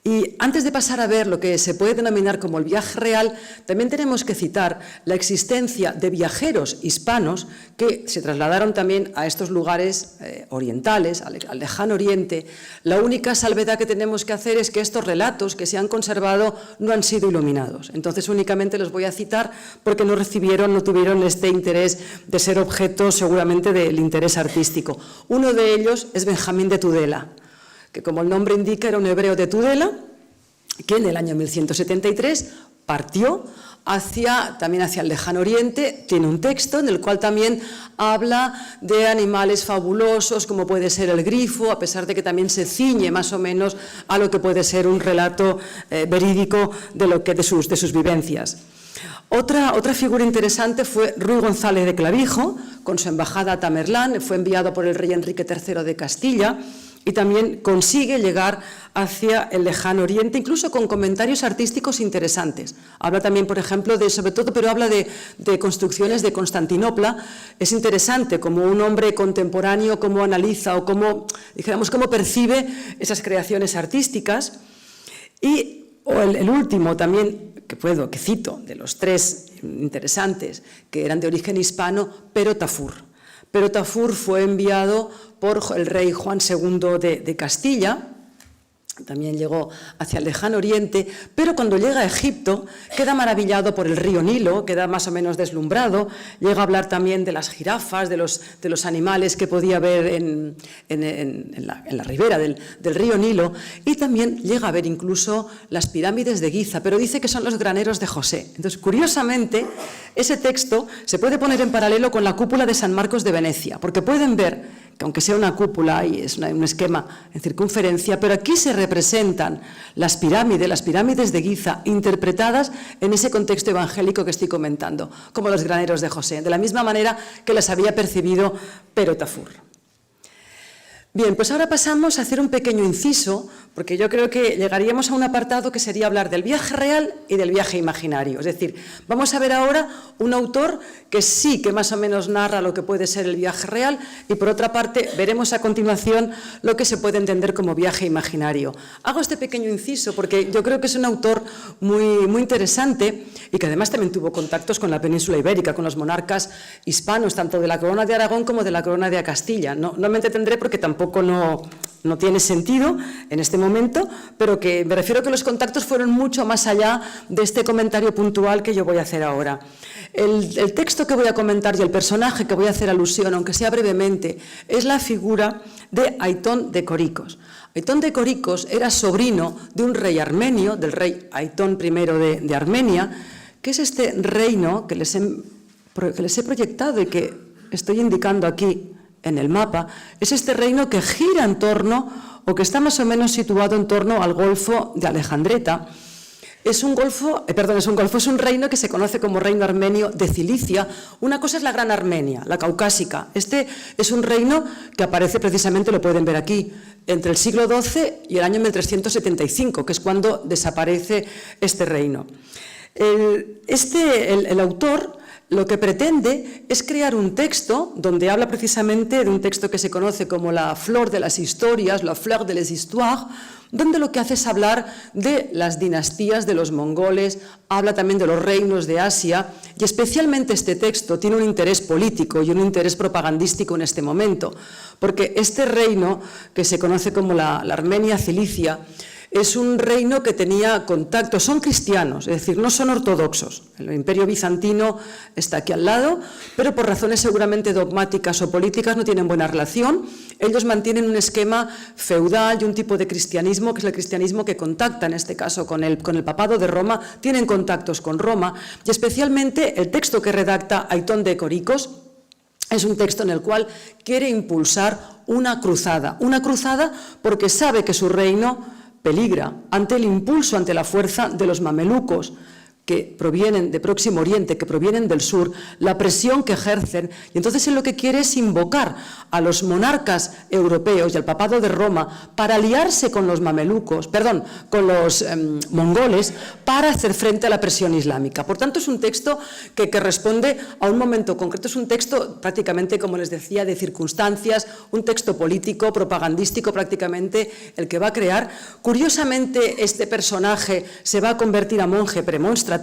Y antes de pasar a ver lo que se puede denominar como el viaje real, también tenemos que citar la existencia de viajeros hispanos que se trasladaron también a estos lugares orientales, al lejano oriente. La única salvedad que tenemos que hacer es que estos relatos que se han conservado no han sido iluminados. Entonces únicamente los voy a citar porque no tuvieron este interés de ser objeto seguramente del interés artístico. Uno de ellos es Benjamín de Tudela, que como el nombre indica era un hebreo de Tudela, que en el año 1173 partió también hacia el lejano oriente. Tiene un texto en el cual también habla de animales fabulosos como puede ser el grifo, a pesar de que también se ciñe más o menos a lo que puede ser un relato verídico de sus vivencias. Otra figura interesante fue Ruy González de Clavijo, con su embajada a Tamerlán, fue enviado por el rey Enrique III de Castilla, y también consigue llegar hacia el lejano oriente, incluso con comentarios artísticos interesantes. Habla también, por ejemplo, pero habla de construcciones de Constantinopla. Es interesante como un hombre contemporáneo, cómo analiza o cómo percibe esas creaciones artísticas. Y el último también, que cito, de los tres interesantes, que eran de origen hispano, Pero Tafur. Pero Tafur fue enviado por el rey Juan II de Castilla, también llegó hacia el lejano oriente, pero cuando llega a Egipto queda maravillado por el río Nilo, queda más o menos deslumbrado, llega a hablar también de las jirafas, de los animales que podía ver en la ribera del río Nilo, y también llega a ver incluso las pirámides de Giza, pero dice que son los graneros de José. Entonces, curiosamente, ese texto se puede poner en paralelo con la cúpula de San Marcos de Venecia, porque pueden ver que aunque sea una cúpula y es un esquema en circunferencia, pero aquí se representan las pirámides de Giza, interpretadas en ese contexto evangélico que estoy comentando, como los graneros de José, de la misma manera que las había percibido Pero Tafur. Bien, pues ahora pasamos a hacer un pequeño inciso, porque yo creo que llegaríamos a un apartado que sería hablar del viaje real y del viaje imaginario. Es decir, vamos a ver ahora un autor que sí que más o menos narra lo que puede ser el viaje real, y por otra parte veremos a continuación lo que se puede entender como viaje imaginario. Hago este pequeño inciso porque yo creo que es un autor muy interesante y que además también tuvo contactos con la península ibérica, con los monarcas hispanos, tanto de la corona de Aragón como de la corona de Castilla. No me entretendré porque tampoco tampoco no tiene sentido en este momento, pero que me refiero a que los contactos fueron mucho más allá de este comentario puntual que yo voy a hacer ahora. El texto que voy a comentar y el personaje que voy a hacer alusión, aunque sea brevemente, es la figura de Aitón de Coricos. Aitón de Coricos era sobrino de un rey armenio, del rey Aitón I de Armenia, que es este reino que les he proyectado y que estoy indicando aquí en el mapa. Es este reino que gira en torno, o que está más o menos situado en torno al Golfo de Alejandreta. Es un reino que se conoce como Reino Armenio de Cilicia. Una cosa es la Gran Armenia, la caucásica. Este es un reino que aparece precisamente, lo pueden ver aquí, entre el siglo XII y el año 1375, que es cuando desaparece este reino. El autor lo que pretende es crear un texto donde habla precisamente de un texto que se conoce como la flor de las historias, la fleur de les histoires, donde lo que hace es hablar de las dinastías de los mongoles, habla también de los reinos de Asia, y especialmente este texto tiene un interés político y un interés propagandístico en este momento, porque este reino, que se conoce como la Armenia Cilicia, es un reino que tenía contacto, son cristianos, es decir, no son ortodoxos. El imperio bizantino está aquí al lado, pero por razones seguramente dogmáticas o políticas no tienen buena relación. Ellos mantienen un esquema feudal y un tipo de cristianismo, que es el cristianismo que contacta, en este caso, con el papado de Roma, tienen contactos con Roma, y especialmente el texto que redacta Aitón de Coricos es un texto en el cual quiere impulsar una cruzada porque sabe que su reino peligra ante el impulso, ante la fuerza de los mamelucos que provienen de Próximo Oriente, que provienen del sur, la presión que ejercen, y entonces él lo que quiere es invocar a los monarcas europeos y al papado de Roma para aliarse con los mamelucos, con los mongoles, para hacer frente a la presión islámica. Por tanto, es un texto que responde a un momento concreto, es un texto prácticamente, como les decía, de circunstancias, un texto político, propagandístico prácticamente, el que va a crear. Curiosamente, este personaje se va a convertir a monje premonstratense,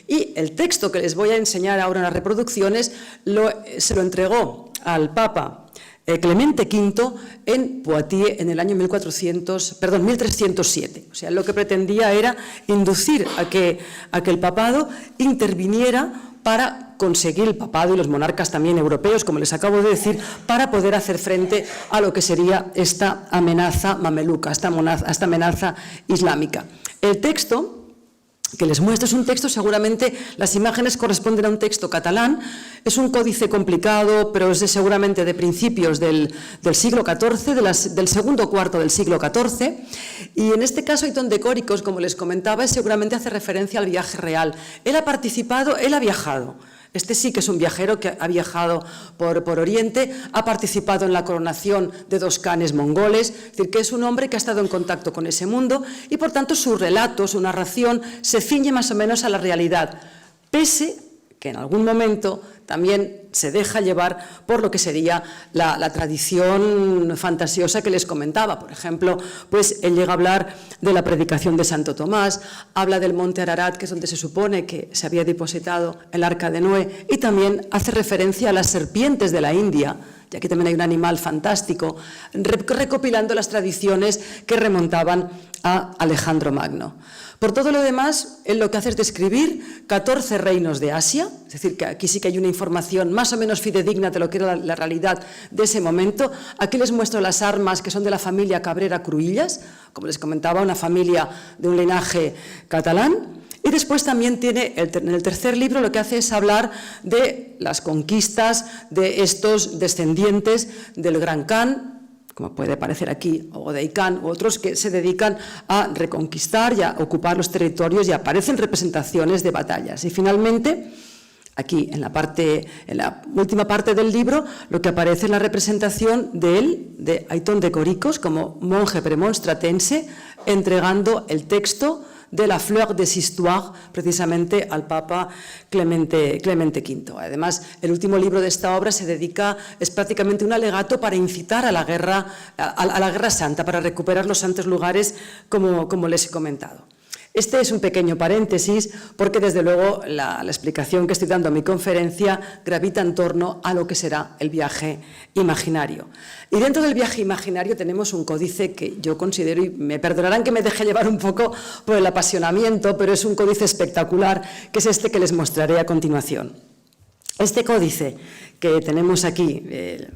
y el texto que les voy a enseñar ahora en las reproducciones se lo entregó al Papa Clemente V en Poitiers en el año 1307. O sea, lo que pretendía era inducir a que el papado interviniera para conseguir, el papado y los monarcas también europeos, como les acabo de decir, para poder hacer frente a lo que sería esta amenaza mameluca, esta amenaza islámica. El texto que les muestro es un texto, seguramente las imágenes corresponden a un texto catalán, es un códice complicado, pero es seguramente de principios del siglo XIV, del segundo cuarto del siglo XIV, y en este caso Aitón de Coricos, como les comentaba, seguramente hace referencia al viaje real. Él ha participado, él ha viajado. Este sí que es un viajero que ha viajado por Oriente, ha participado en la coronación de 2 canes mongoles, es decir, que es un hombre que ha estado en contacto con ese mundo y, por tanto, su relato, su narración, se ciñe más o menos a la realidad, pese que en algún momento también se deja llevar por lo que sería la tradición fantasiosa que les comentaba. Por ejemplo, pues él llega a hablar de la predicación de Santo Tomás, habla del monte Ararat, que es donde se supone que se había depositado el arca de Noé, y también hace referencia a las serpientes de la India, y aquí también hay un animal fantástico, recopilando las tradiciones que remontaban a Alejandro Magno. Por todo lo demás, él lo que hace es describir 14 reinos de Asia, es decir, que aquí sí que hay una información más o menos fidedigna de lo que era la realidad de ese momento. Aquí les muestro las armas que son de la familia Cabrera Cruïlles, como les comentaba, una familia de un linaje catalán. Y después también tiene, en el tercer libro, lo que hace es hablar de las conquistas de estos descendientes del Gran Khan, como puede parecer aquí, o Odey Khan, u otros que se dedican a reconquistar y a ocupar los territorios, y aparecen representaciones de batallas. Y finalmente, aquí en la última parte del libro, lo que aparece es la representación de él, de Aitón de Coricos, como monje premonstratense, entregando el texto de la Fleur des Histoires, precisamente al Papa Clemente V. Además, el último libro de esta obra es prácticamente un alegato para incitar a la guerra santa, para recuperar los santos lugares, como les he comentado. Este es un pequeño paréntesis porque desde luego la explicación que estoy dando en mi conferencia gravita en torno a lo que será el viaje imaginario. Y dentro del viaje imaginario tenemos un códice que yo considero, y me perdonarán que me deje llevar un poco por el apasionamiento, pero es un códice espectacular, que es este que les mostraré a continuación. Este códice que tenemos aquí,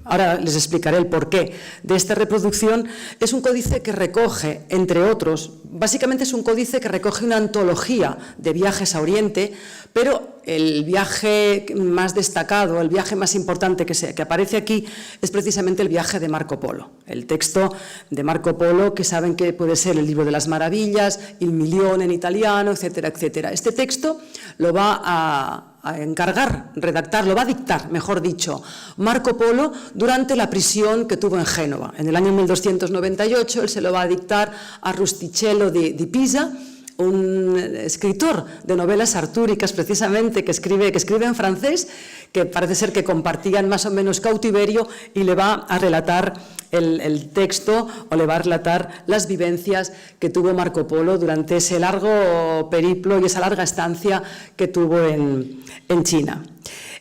ahora les explicaré el porqué de esta reproducción, es un códice que recoge, entre otros, básicamente es un códice que recoge una antología de viajes a Oriente, pero el viaje más destacado, el viaje más importante que aparece aquí es precisamente el viaje de Marco Polo, el texto de Marco Polo, que saben que puede ser el libro de las maravillas, Il Milione en italiano, etcétera, etcétera. Este texto lo va a encargar, redactar, lo va a dictar, mejor dicho, Marco Polo durante la prisión que tuvo en Génova. En el año 1298 él se lo va a dictar a Rustichello di Pisa, un escritor de novelas artúricas precisamente que escribe en francés, que parece ser que compartían más o menos cautiverio, y le va a relatar el texto, o le va a relatar las vivencias que tuvo Marco Polo durante ese largo periplo y esa larga estancia que tuvo en China.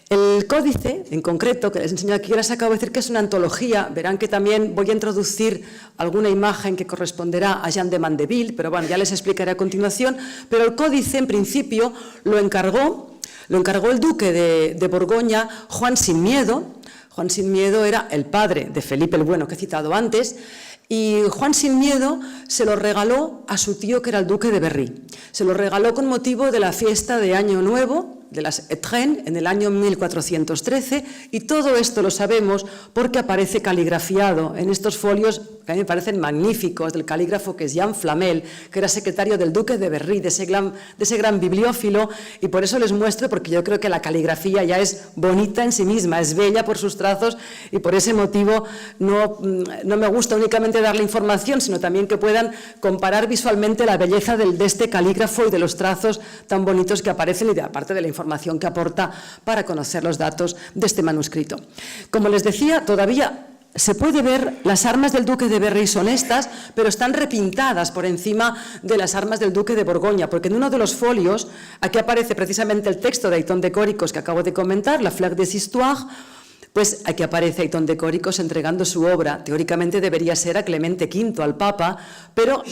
El códice, en concreto, que les enseño aquí, les acabo de decir que es una antología. Verán que también voy a introducir alguna imagen que corresponderá a Jean de Mandeville, pero bueno, ya les explicaré a continuación. Pero el códice, en principio, lo encargó el duque de Borgoña, Juan Sin Miedo. Juan Sin Miedo era el padre de Felipe el Bueno, que he citado antes, y Juan Sin Miedo se lo regaló a su tío, que era el duque de Berry. Se lo regaló con motivo de la fiesta de Año Nuevo, de las Étrennes, en el año 1413, y todo esto lo sabemos porque aparece caligrafiado en estos folios que a mí me parecen magníficos, del calígrafo que es Jean Flamel, que era secretario del duque de Berry, de ese gran bibliófilo, y por eso les muestro, porque yo creo que la caligrafía ya es bonita en sí misma, es bella por sus trazos, y por ese motivo no me gusta únicamente darle información, sino también que puedan comparar visualmente la belleza de este calígrafo y de los trazos tan bonitos que aparecen, y aparte de la información que aporta para conocer los datos de este manuscrito. Como les decía, todavía se puede ver las armas del duque de Berry son estas, pero están repintadas por encima de las armas del duque de Borgoña, porque en uno de los folios, aquí aparece precisamente el texto de Aytón de Córicos que acabo de comentar, La Fleur des Histoires. Pues aquí aparece Aytón de Córicos entregando su obra. Teóricamente debería ser a Clemente V, al Papa, pero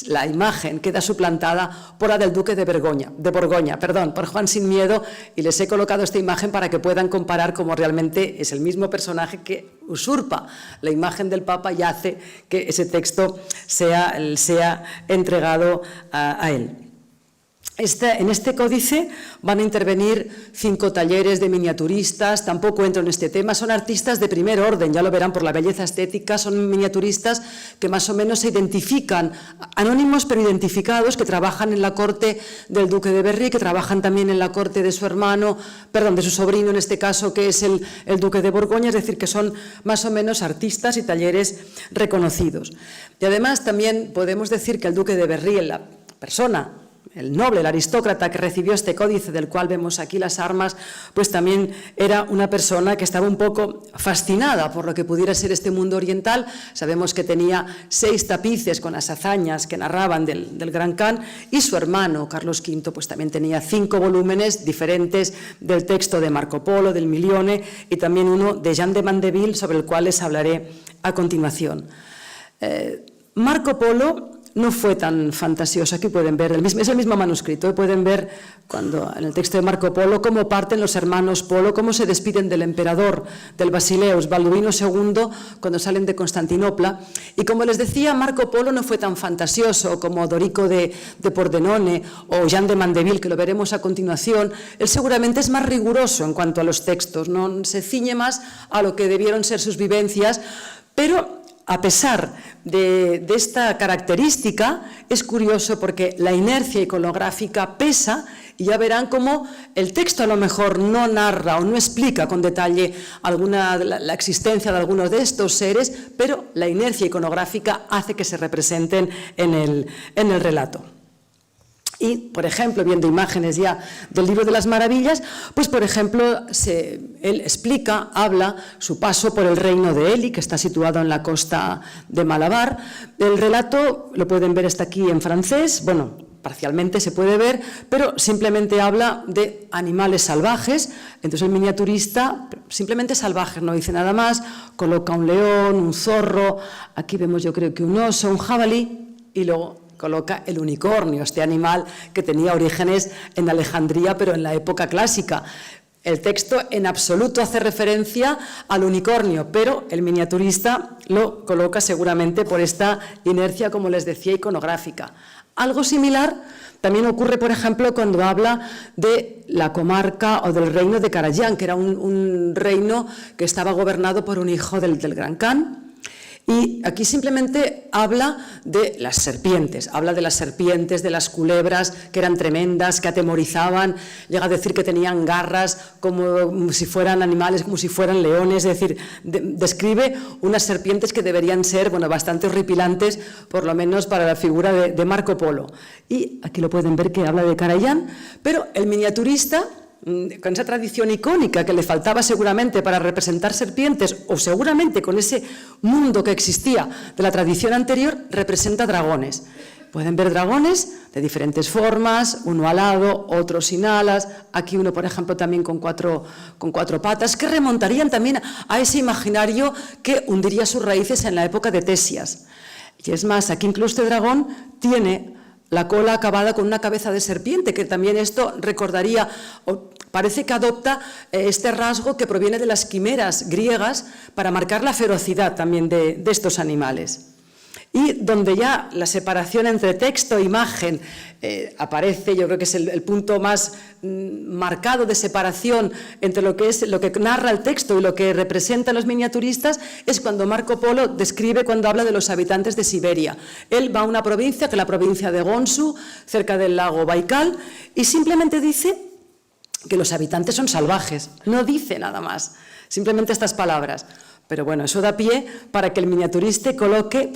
la imagen queda suplantada por la del duque de Borgoña, por Juan Sin Miedo, y les he colocado esta imagen para que puedan comparar cómo realmente es el mismo personaje que usurpa la imagen del Papa y hace que ese texto sea entregado a él. En este códice van a intervenir 5 talleres de miniaturistas, tampoco entro en este tema, son artistas de primer orden, ya lo verán por la belleza estética, son miniaturistas que más o menos se identifican, anónimos pero identificados, que trabajan en la corte del duque de Berry, que trabajan también en la corte de su de su sobrino en este caso, que es el duque de Borgoña, es decir, que son más o menos artistas y talleres reconocidos. Y además también podemos decir que el duque de Berry, la persona, el noble, el aristócrata que recibió este códice del cual vemos aquí las armas, pues también era una persona que estaba un poco fascinada por lo que pudiera ser este mundo oriental. Sabemos que tenía 6 tapices con las hazañas que narraban del Gran Khan, y su hermano, Carlos V, pues también tenía 5 volúmenes diferentes del texto de Marco Polo, del Milione, y también uno de Jean de Mandeville, sobre el cual les hablaré a continuación. Marco Polo no fue tan fantasioso. Aquí pueden ver, es el mismo manuscrito, pueden ver cuando en el texto de Marco Polo cómo parten los hermanos Polo, cómo se despiden del emperador, del Basileus, Balduino II, cuando salen de Constantinopla. Y como les decía, Marco Polo no fue tan fantasioso como Dorico de Pordenone o Jean de Mandeville, que lo veremos a continuación. Él seguramente es más riguroso en cuanto a los textos, no se ciñe más a lo que debieron ser sus vivencias, pero a pesar de esta característica, es curioso porque la inercia iconográfica pesa, y ya verán cómo el texto a lo mejor no narra o no explica con detalle la existencia de algunos de estos seres, pero la inercia iconográfica hace que se representen en el relato. Y, por ejemplo, viendo imágenes ya del Libro de las Maravillas, pues, por ejemplo, él habla su paso por el reino de Eli, que está situado en la costa de Malabar. El relato, lo pueden ver, está aquí en francés, bueno, parcialmente se puede ver, pero simplemente habla de animales salvajes. Entonces el miniaturista, simplemente salvajes, no dice nada más, coloca un león, un zorro, aquí vemos yo creo que un oso, un jabalí, y luego coloca el unicornio, este animal que tenía orígenes en Alejandría, pero en la época clásica. El texto en absoluto hace referencia al unicornio, pero el miniaturista lo coloca seguramente por esta inercia, como les decía, iconográfica. Algo similar también ocurre, por ejemplo, cuando habla de la comarca o del reino de Carayán, que era un reino que estaba gobernado por un hijo del Gran Khan. Y aquí simplemente habla de las serpientes, de las culebras, que eran tremendas, que atemorizaban, llega a decir que tenían garras como si fueran animales, como si fueran leones, es decir, describe unas serpientes que deberían ser, bueno, bastante horripilantes, por lo menos para la figura de Marco Polo. Y aquí lo pueden ver que habla de Carayán, pero el miniaturista, con esa tradición icónica que le faltaba seguramente para representar serpientes, o seguramente con ese mundo que existía de la tradición anterior, representa dragones. Pueden ver dragones de diferentes formas, uno alado, otro sin alas, aquí uno, por ejemplo, también con cuatro patas, que remontarían también a ese imaginario que hundiría sus raíces en la época de Tesias. Y es más, aquí incluso este dragón tiene la cola acabada con una cabeza de serpiente, que también esto recordaría, o parece que adopta este rasgo que proviene de las quimeras griegas para marcar la ferocidad también de estos animales. Y donde ya la separación entre texto e imagen aparece, yo creo que es el punto más marcado de separación entre lo que narra el texto y lo que representan los miniaturistas, es cuando Marco Polo describe, cuando habla de los habitantes de Siberia. Él va a una provincia, que es la provincia de Gonsu, cerca del lago Baikal, y simplemente dice que los habitantes son salvajes, no dice nada más, simplemente estas palabras. Pero bueno, eso da pie para que el miniaturista coloque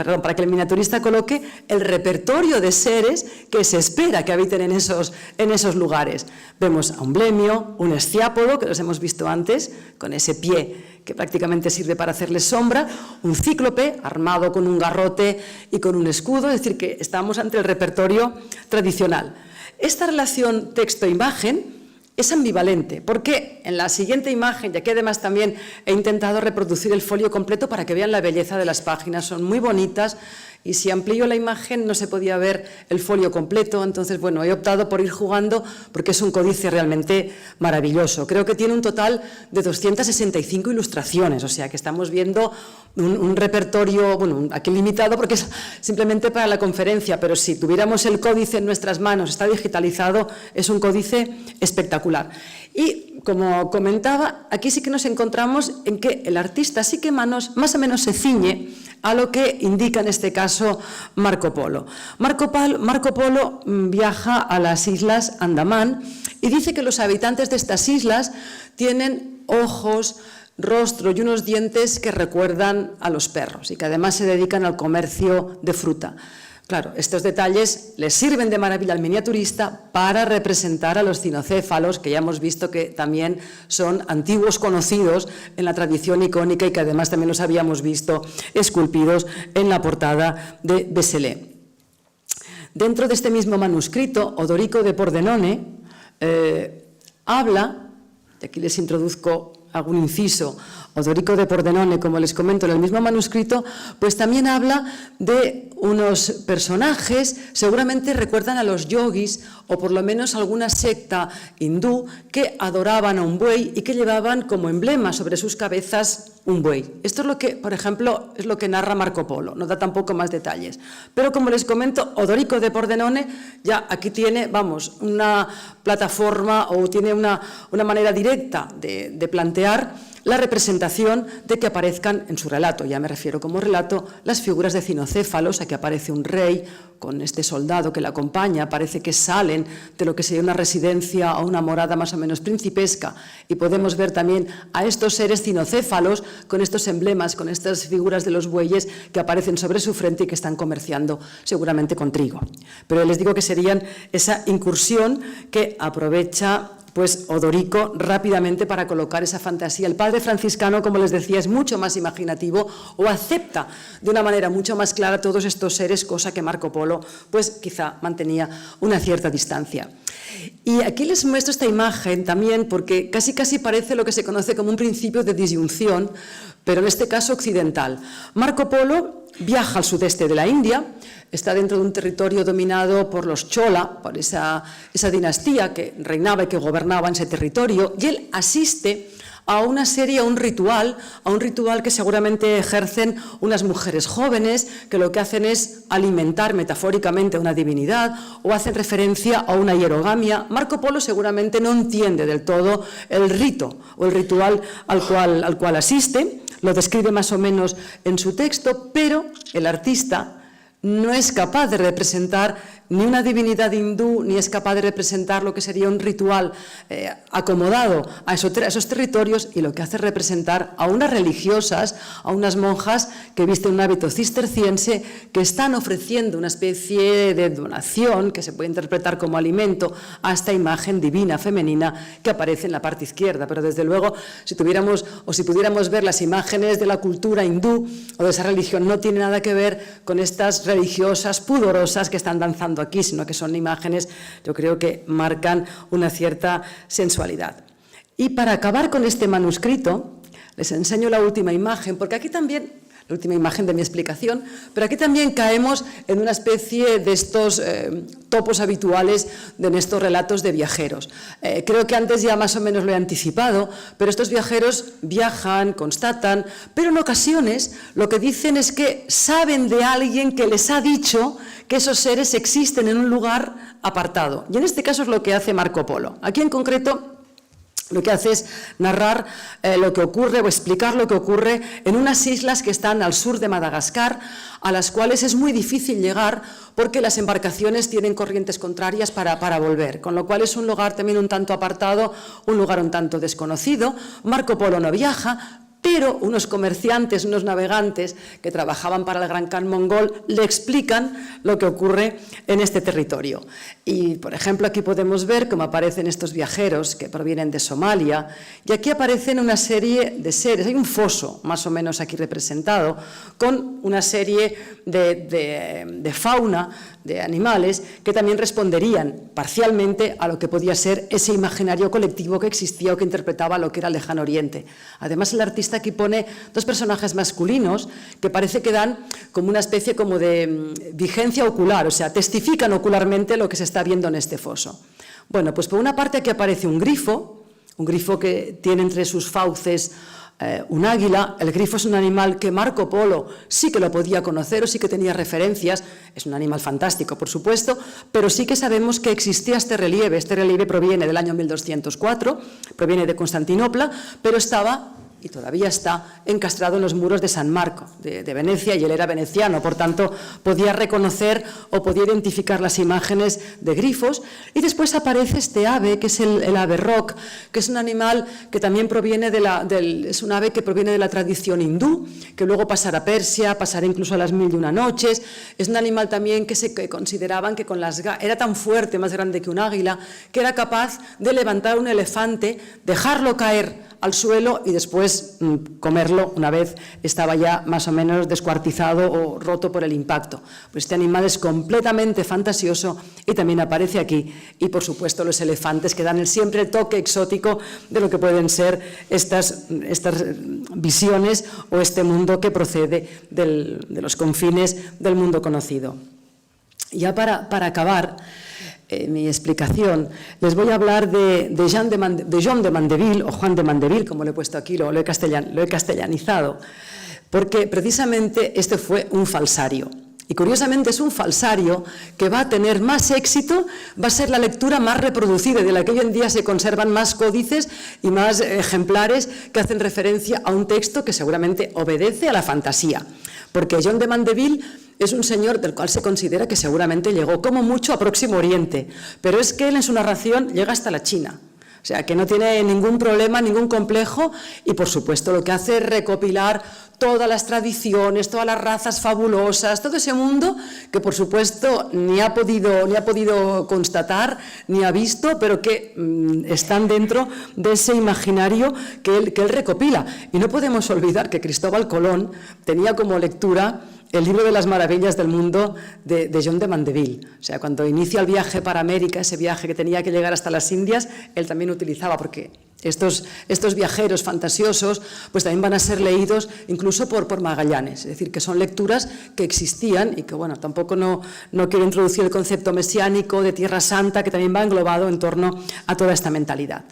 el repertorio de seres que se espera que habiten en esos lugares. Vemos a un blemio, un esciápodo, que los hemos visto antes, con ese pie que prácticamente sirve para hacerle sombra, un cíclope armado con un garrote y con un escudo, es decir, que estamos ante el repertorio tradicional. Esta relación texto-imagen es ambivalente, porque en la siguiente imagen, y aquí además también he intentado reproducir el folio completo para que vean la belleza de las páginas, son muy bonitas, y si amplío la imagen no se podía ver el folio completo, entonces bueno, he optado por ir jugando porque es un códice realmente maravilloso. Creo que tiene un total de 265 ilustraciones, o sea que estamos viendo un repertorio, bueno, aquí limitado porque es simplemente para la conferencia, pero si tuviéramos el códice en nuestras manos, está digitalizado, es un códice espectacular. Y como comentaba, aquí sí que nos encontramos en que el artista sí que más o menos se ciñe a lo que indica en este caso Marco Polo. Marco Polo viaja a las islas Andamán y dice que los habitantes de estas islas tienen ojos, rostro y unos dientes que recuerdan a los perros y que además se dedican al comercio de fruta. Claro, estos detalles les sirven de maravilla al miniaturista para representar a los cinocéfalos, que ya hemos visto que también son antiguos conocidos en la tradición icónica y que además también los habíamos visto esculpidos en la portada de Beselé. Dentro de este mismo manuscrito, Odorico de Pordenone habla, y aquí les introduzco algún inciso, Odorico de Pordenone, como les comento en el mismo manuscrito, pues también habla de unos personajes, seguramente recuerdan a los yogis o por lo menos alguna secta hindú que adoraban a un buey y que llevaban como emblema sobre sus cabezas un buey. Esto es lo que, por ejemplo, es lo que narra Marco Polo, no da tampoco más detalles. Pero como les comento, Odorico de Pordenone ya aquí tiene, vamos, una plataforma o tiene una manera directa de plantear la representación de que aparezcan en su relato. Ya me refiero como relato las figuras de cinocéfalos, aquí aparece un rey con este soldado que le acompaña, parece que salen de lo que sería una residencia o una morada más o menos principesca, y podemos ver también a estos seres cinocéfalos con estos emblemas, con estas figuras de los bueyes que aparecen sobre su frente y que están comerciando seguramente con trigo. Pero les digo que serían esa incursión que aprovecha pues Odorico rápidamente para colocar esa fantasía. El padre franciscano, como les decía, es mucho más imaginativo o acepta de una manera mucho más clara todos estos seres, cosa que Marco Polo pues quizá mantenía una cierta distancia. Y aquí les muestro esta imagen también porque casi parece lo que se conoce como un principio de disyunción, pero en este caso occidental. Marco Polo viaja al sudeste de la India, está dentro de un territorio dominado por los Chola, por esa dinastía que reinaba y que gobernaba en ese territorio, y él asiste a una serie, a un ritual que seguramente ejercen unas mujeres jóvenes que lo que hacen es alimentar metafóricamente a una divinidad o hacen referencia a una hierogamia. Marco Polo seguramente no entiende del todo el rito o el ritual al cual asiste, lo describe más o menos en su texto, pero el artista no es capaz de representar ni una divinidad hindú, ni es capaz de representar lo que sería un ritual acomodado a esos territorios, y lo que hace es representar a unas religiosas, a unas monjas que visten un hábito cisterciense, que están ofreciendo una especie de donación que se puede interpretar como alimento a esta imagen divina femenina que aparece en la parte izquierda. Pero desde luego, si pudiéramos ver las imágenes de la cultura hindú o de esa religión, no tiene nada que ver con estas religiosas pudorosas que están danzando aquí, sino que son imágenes, yo creo que marcan una cierta sensualidad. Y para acabar con este manuscrito, les enseño la última imagen, porque aquí también, la última imagen de mi explicación, pero aquí también caemos en una especie de estos topos habituales de estos relatos de viajeros. Creo que antes ya más o menos lo he anticipado, pero estos viajeros viajan, constatan, pero en ocasiones lo que dicen es que saben de alguien que les ha dicho que esos seres existen en un lugar apartado. Y en este caso es lo que hace Marco Polo. Aquí en concreto lo que hace es narrar lo que ocurre o explicar lo que ocurre en unas islas que están al sur de Madagascar, a las cuales es muy difícil llegar porque las embarcaciones tienen corrientes contrarias para volver, con lo cual es un lugar también un tanto apartado, un lugar un tanto desconocido. Marco Polo no viaja, pero unos comerciantes, unos navegantes que trabajaban para el Gran Khan mongol le explican lo que ocurre en este territorio. Y, por ejemplo, aquí podemos ver cómo aparecen estos viajeros que provienen de Somalia, y aquí aparecen una serie de seres. Hay un foso, más o menos aquí representado, con una serie de fauna, de animales, que también responderían parcialmente a lo que podía ser ese imaginario colectivo que existía o que interpretaba lo que era el Lejano Oriente. Además, el artista aquí pone dos personajes masculinos que parece que dan como una especie como de vigencia ocular, o sea, testifican ocularmente lo que se está viendo en este foso. Bueno, pues por una parte aquí aparece un grifo que tiene entre sus fauces un águila. El grifo es un animal que Marco Polo sí que lo podía conocer o sí que tenía referencias. Es un animal fantástico, por supuesto, pero sí que sabemos que existía este relieve. Este relieve proviene del año 1204, proviene de Constantinopla, pero estaba y todavía está encastrado en los muros de San Marco, de Venecia, y él era veneciano, por tanto podía reconocer o podía identificar las imágenes de grifos. Y después aparece este ave, que es el ave roc, que es un animal que también proviene es un ave que proviene de la tradición hindú, que luego pasará a Persia, pasará incluso a las 1001 noches. Es un animal también que consideraban que era tan fuerte, más grande que un águila, que era capaz de levantar un elefante, dejarlo caer al suelo y después comerlo una vez estaba ya más o menos descuartizado o roto por el impacto. Pues este animal es completamente fantasioso y también aparece aquí. Y por supuesto los elefantes, que dan siempre el toque exótico de lo que pueden ser estas visiones o este mundo que procede de los confines del mundo conocido. Ya para acabar mi explicación, les voy a hablar de Jean de Mandeville, o Juan de Mandeville, como lo he puesto aquí, lo he castellanizado, porque precisamente este fue un falsario. Y curiosamente es un falsario que va a tener más éxito, va a ser la lectura más reproducida, de la que hoy en día se conservan más códices y más ejemplares que hacen referencia a un texto que seguramente obedece a la fantasía. Porque Jean de Mandeville es un señor del cual se considera que seguramente llegó como mucho a Próximo Oriente, pero es que él en su narración llega hasta la China. O sea, que no tiene ningún problema, ningún complejo, y por supuesto lo que hace es recopilar todas las tradiciones, todas las razas fabulosas, todo ese mundo que por supuesto ni ha podido constatar, ni ha visto, pero que están dentro de ese imaginario que él recopila. Y no podemos olvidar que Cristóbal Colón tenía como lectura el libro de las maravillas del mundo de John de Mandeville. O sea, cuando inicia el viaje para América, ese viaje que tenía que llegar hasta las Indias, él también utilizaba, porque estos viajeros fantasiosos pues también van a ser leídos incluso por Magallanes, es decir, que son lecturas que existían y que, bueno, tampoco no quiero introducir el concepto mesiánico de Tierra Santa, que también va englobado en torno a toda esta mentalidad.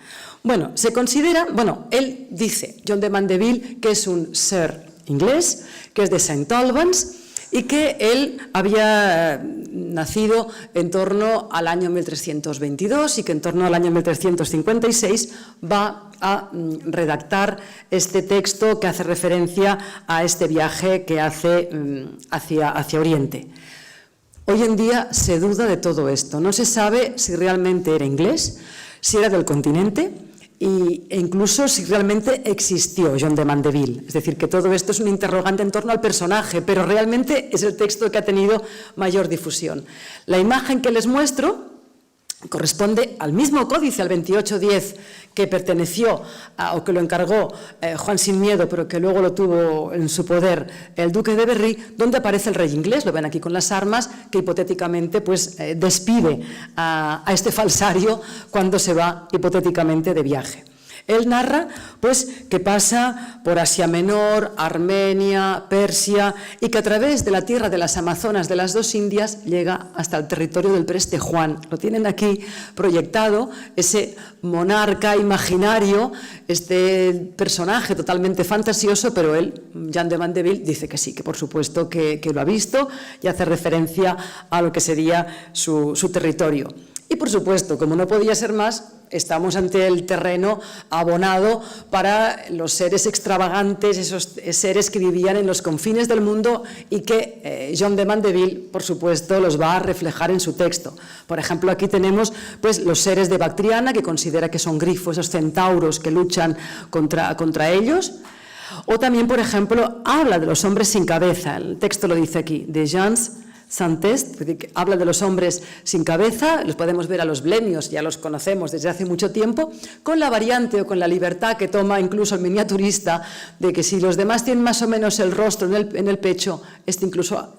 Bueno, se considera, él dice, John de Mandeville, que es un sir inglés, que es de St. Albans y que él había nacido en torno al año 1322 y que en torno al año 1356 va a redactar este texto que hace referencia a este viaje que hace hacia Oriente. Hoy en día se duda de todo esto, no se sabe si realmente era inglés, si era del continente, e incluso si realmente existió John de Mandeville. Es decir, que todo esto es un interrogante en torno al personaje, pero realmente es el texto que ha tenido mayor difusión. La imagen que les muestro corresponde al mismo códice, al 2810, que perteneció o que lo encargó Juan Sin Miedo, pero que luego lo tuvo en su poder el duque de Berry, donde aparece el rey inglés, lo ven aquí con las armas, que hipotéticamente pues, despide a este falsario cuando se va hipotéticamente de viaje. Él narra pues, que pasa por Asia Menor, Armenia, Persia y que a través de la tierra de las Amazonas de las dos Indias llega hasta el territorio del Preste Juan. Lo tienen aquí proyectado, ese monarca imaginario, este personaje totalmente fantasioso, pero él, John de Mandeville, dice que sí, que por supuesto que lo ha visto y hace referencia a lo que sería su territorio. Y por supuesto, como no podía ser más, estamos ante el terreno abonado para los seres extravagantes, esos seres que vivían en los confines del mundo y que John de Mandeville, por supuesto, los va a reflejar en su texto. Por ejemplo, aquí tenemos pues, los seres de Bactriana, que considera que son grifos, esos centauros que luchan contra ellos. O también, por ejemplo, habla de los hombres sin cabeza. El texto lo dice aquí, de Jeans Santest, habla de los hombres sin cabeza, los podemos ver a los blemios, ya los conocemos desde hace mucho tiempo, con la variante o con la libertad que toma incluso el miniaturista de que si los demás tienen más o menos el rostro en el pecho, este incluso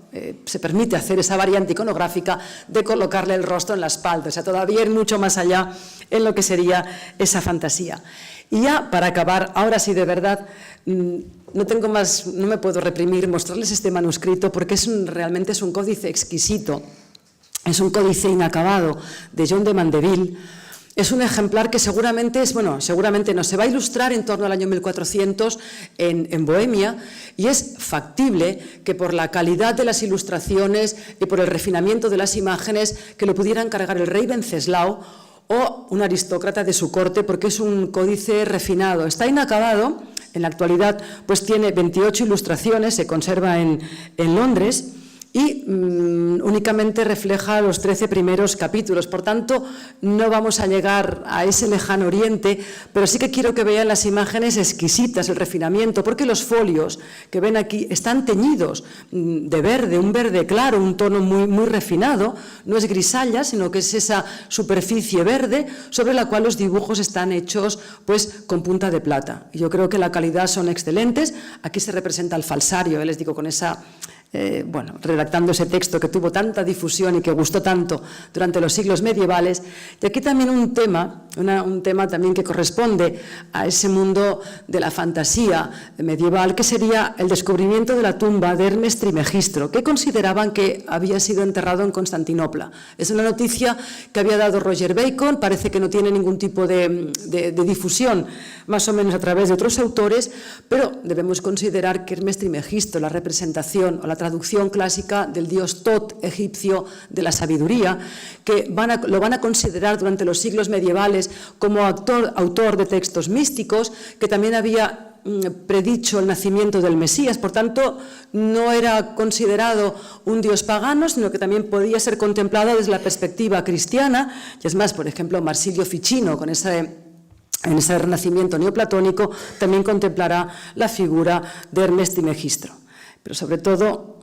se permite hacer esa variante iconográfica de colocarle el rostro en la espalda, o sea, todavía ir mucho más allá en lo que sería esa fantasía. Y ya para acabar, ahora sí de verdad, no me puedo reprimir mostrarles este manuscrito porque realmente es un códice exquisito, es un códice inacabado de John de Mandeville. Es un ejemplar que seguramente no, se va a ilustrar en torno al año 1400 en Bohemia, y es factible que por la calidad de las ilustraciones y por el refinamiento de las imágenes que lo pudiera encargar el rey Wenceslao o un aristócrata de su corte, porque es un códice refinado. Está inacabado, en la actualidad pues tiene 28 ilustraciones, se conserva en Londres y únicamente refleja los 13 primeros capítulos. Por tanto, no vamos a llegar a ese lejano oriente, pero sí que quiero que vean las imágenes exquisitas, el refinamiento, porque los folios que ven aquí están teñidos de verde, un verde claro, un tono muy, muy refinado, no es grisalla, sino que es esa superficie verde sobre la cual los dibujos están hechos pues, con punta de plata. Yo creo que la calidad son excelentes. Aquí se representa el falsario, les digo, con esa... redactando ese texto que tuvo tanta difusión y que gustó tanto durante los siglos medievales. Y aquí también un tema también que corresponde a ese mundo de la fantasía medieval, que sería el descubrimiento de la tumba de Hermes Trismegisto, que consideraban que había sido enterrado en Constantinopla. Es una noticia que había dado Roger Bacon, parece que no tiene ningún tipo de difusión, más o menos a través de otros autores, pero debemos considerar que Hermes Trismegisto, la representación o la traducción clásica del dios Tot egipcio de la sabiduría, que lo van a considerar durante los siglos medievales como autor de textos místicos, que también había predicho el nacimiento del Mesías. Por tanto, no era considerado un dios pagano, sino que también podía ser contemplado desde la perspectiva cristiana. Y es más, por ejemplo, Marsilio Ficino, con ese en ese renacimiento neoplatónico, también contemplará la figura de Hermes Trismegistro. Pero sobre todo,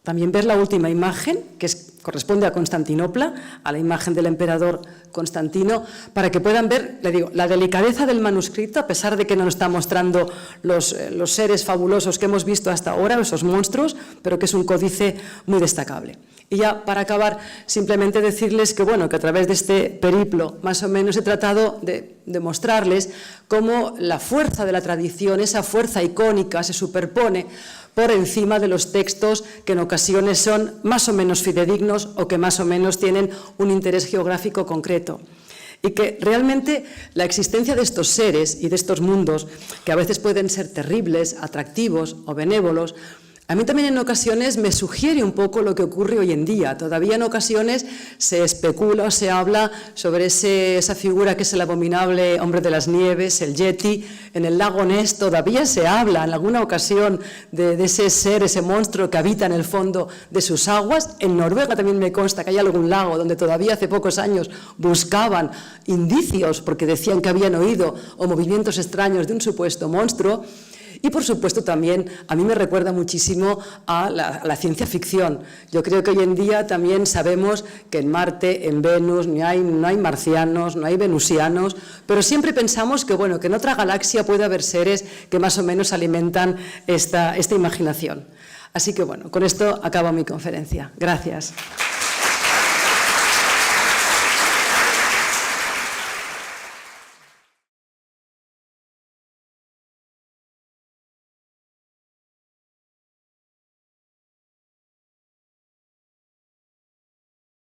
también ver la última imagen, que corresponde a Constantinopla, a la imagen del emperador Constantino, para que puedan ver, le digo, la delicadeza del manuscrito, a pesar de que no nos está mostrando los seres fabulosos que hemos visto hasta ahora, esos monstruos, pero que es un códice muy destacable. Y ya para acabar, simplemente decirles que, bueno, que a través de este periplo más o menos he tratado de mostrarles cómo la fuerza de la tradición, esa fuerza icónica, se superpone por encima de los textos que en ocasiones son más o menos fidedignos o que más o menos tienen un interés geográfico concreto. Y que realmente la existencia de estos seres y de estos mundos, que a veces pueden ser terribles, atractivos o benévolos, a mí también en ocasiones me sugiere un poco lo que ocurre hoy en día. Todavía en ocasiones se especula o se habla sobre esa figura que es el abominable hombre de las nieves, el Yeti. En el lago Ness todavía se habla en alguna ocasión de ese ser, ese monstruo que habita en el fondo de sus aguas. En Noruega también me consta que hay algún lago donde todavía hace pocos años buscaban indicios porque decían que habían oído o movimientos extraños de un supuesto monstruo. Y, por supuesto, también a mí me recuerda muchísimo a la ciencia ficción. Yo creo que hoy en día también sabemos que en Marte, en Venus, no hay marcianos, no hay venusianos, pero siempre pensamos que, bueno, que en otra galaxia puede haber seres que más o menos alimentan esta imaginación. Así que, bueno, con esto acabo mi conferencia. Gracias.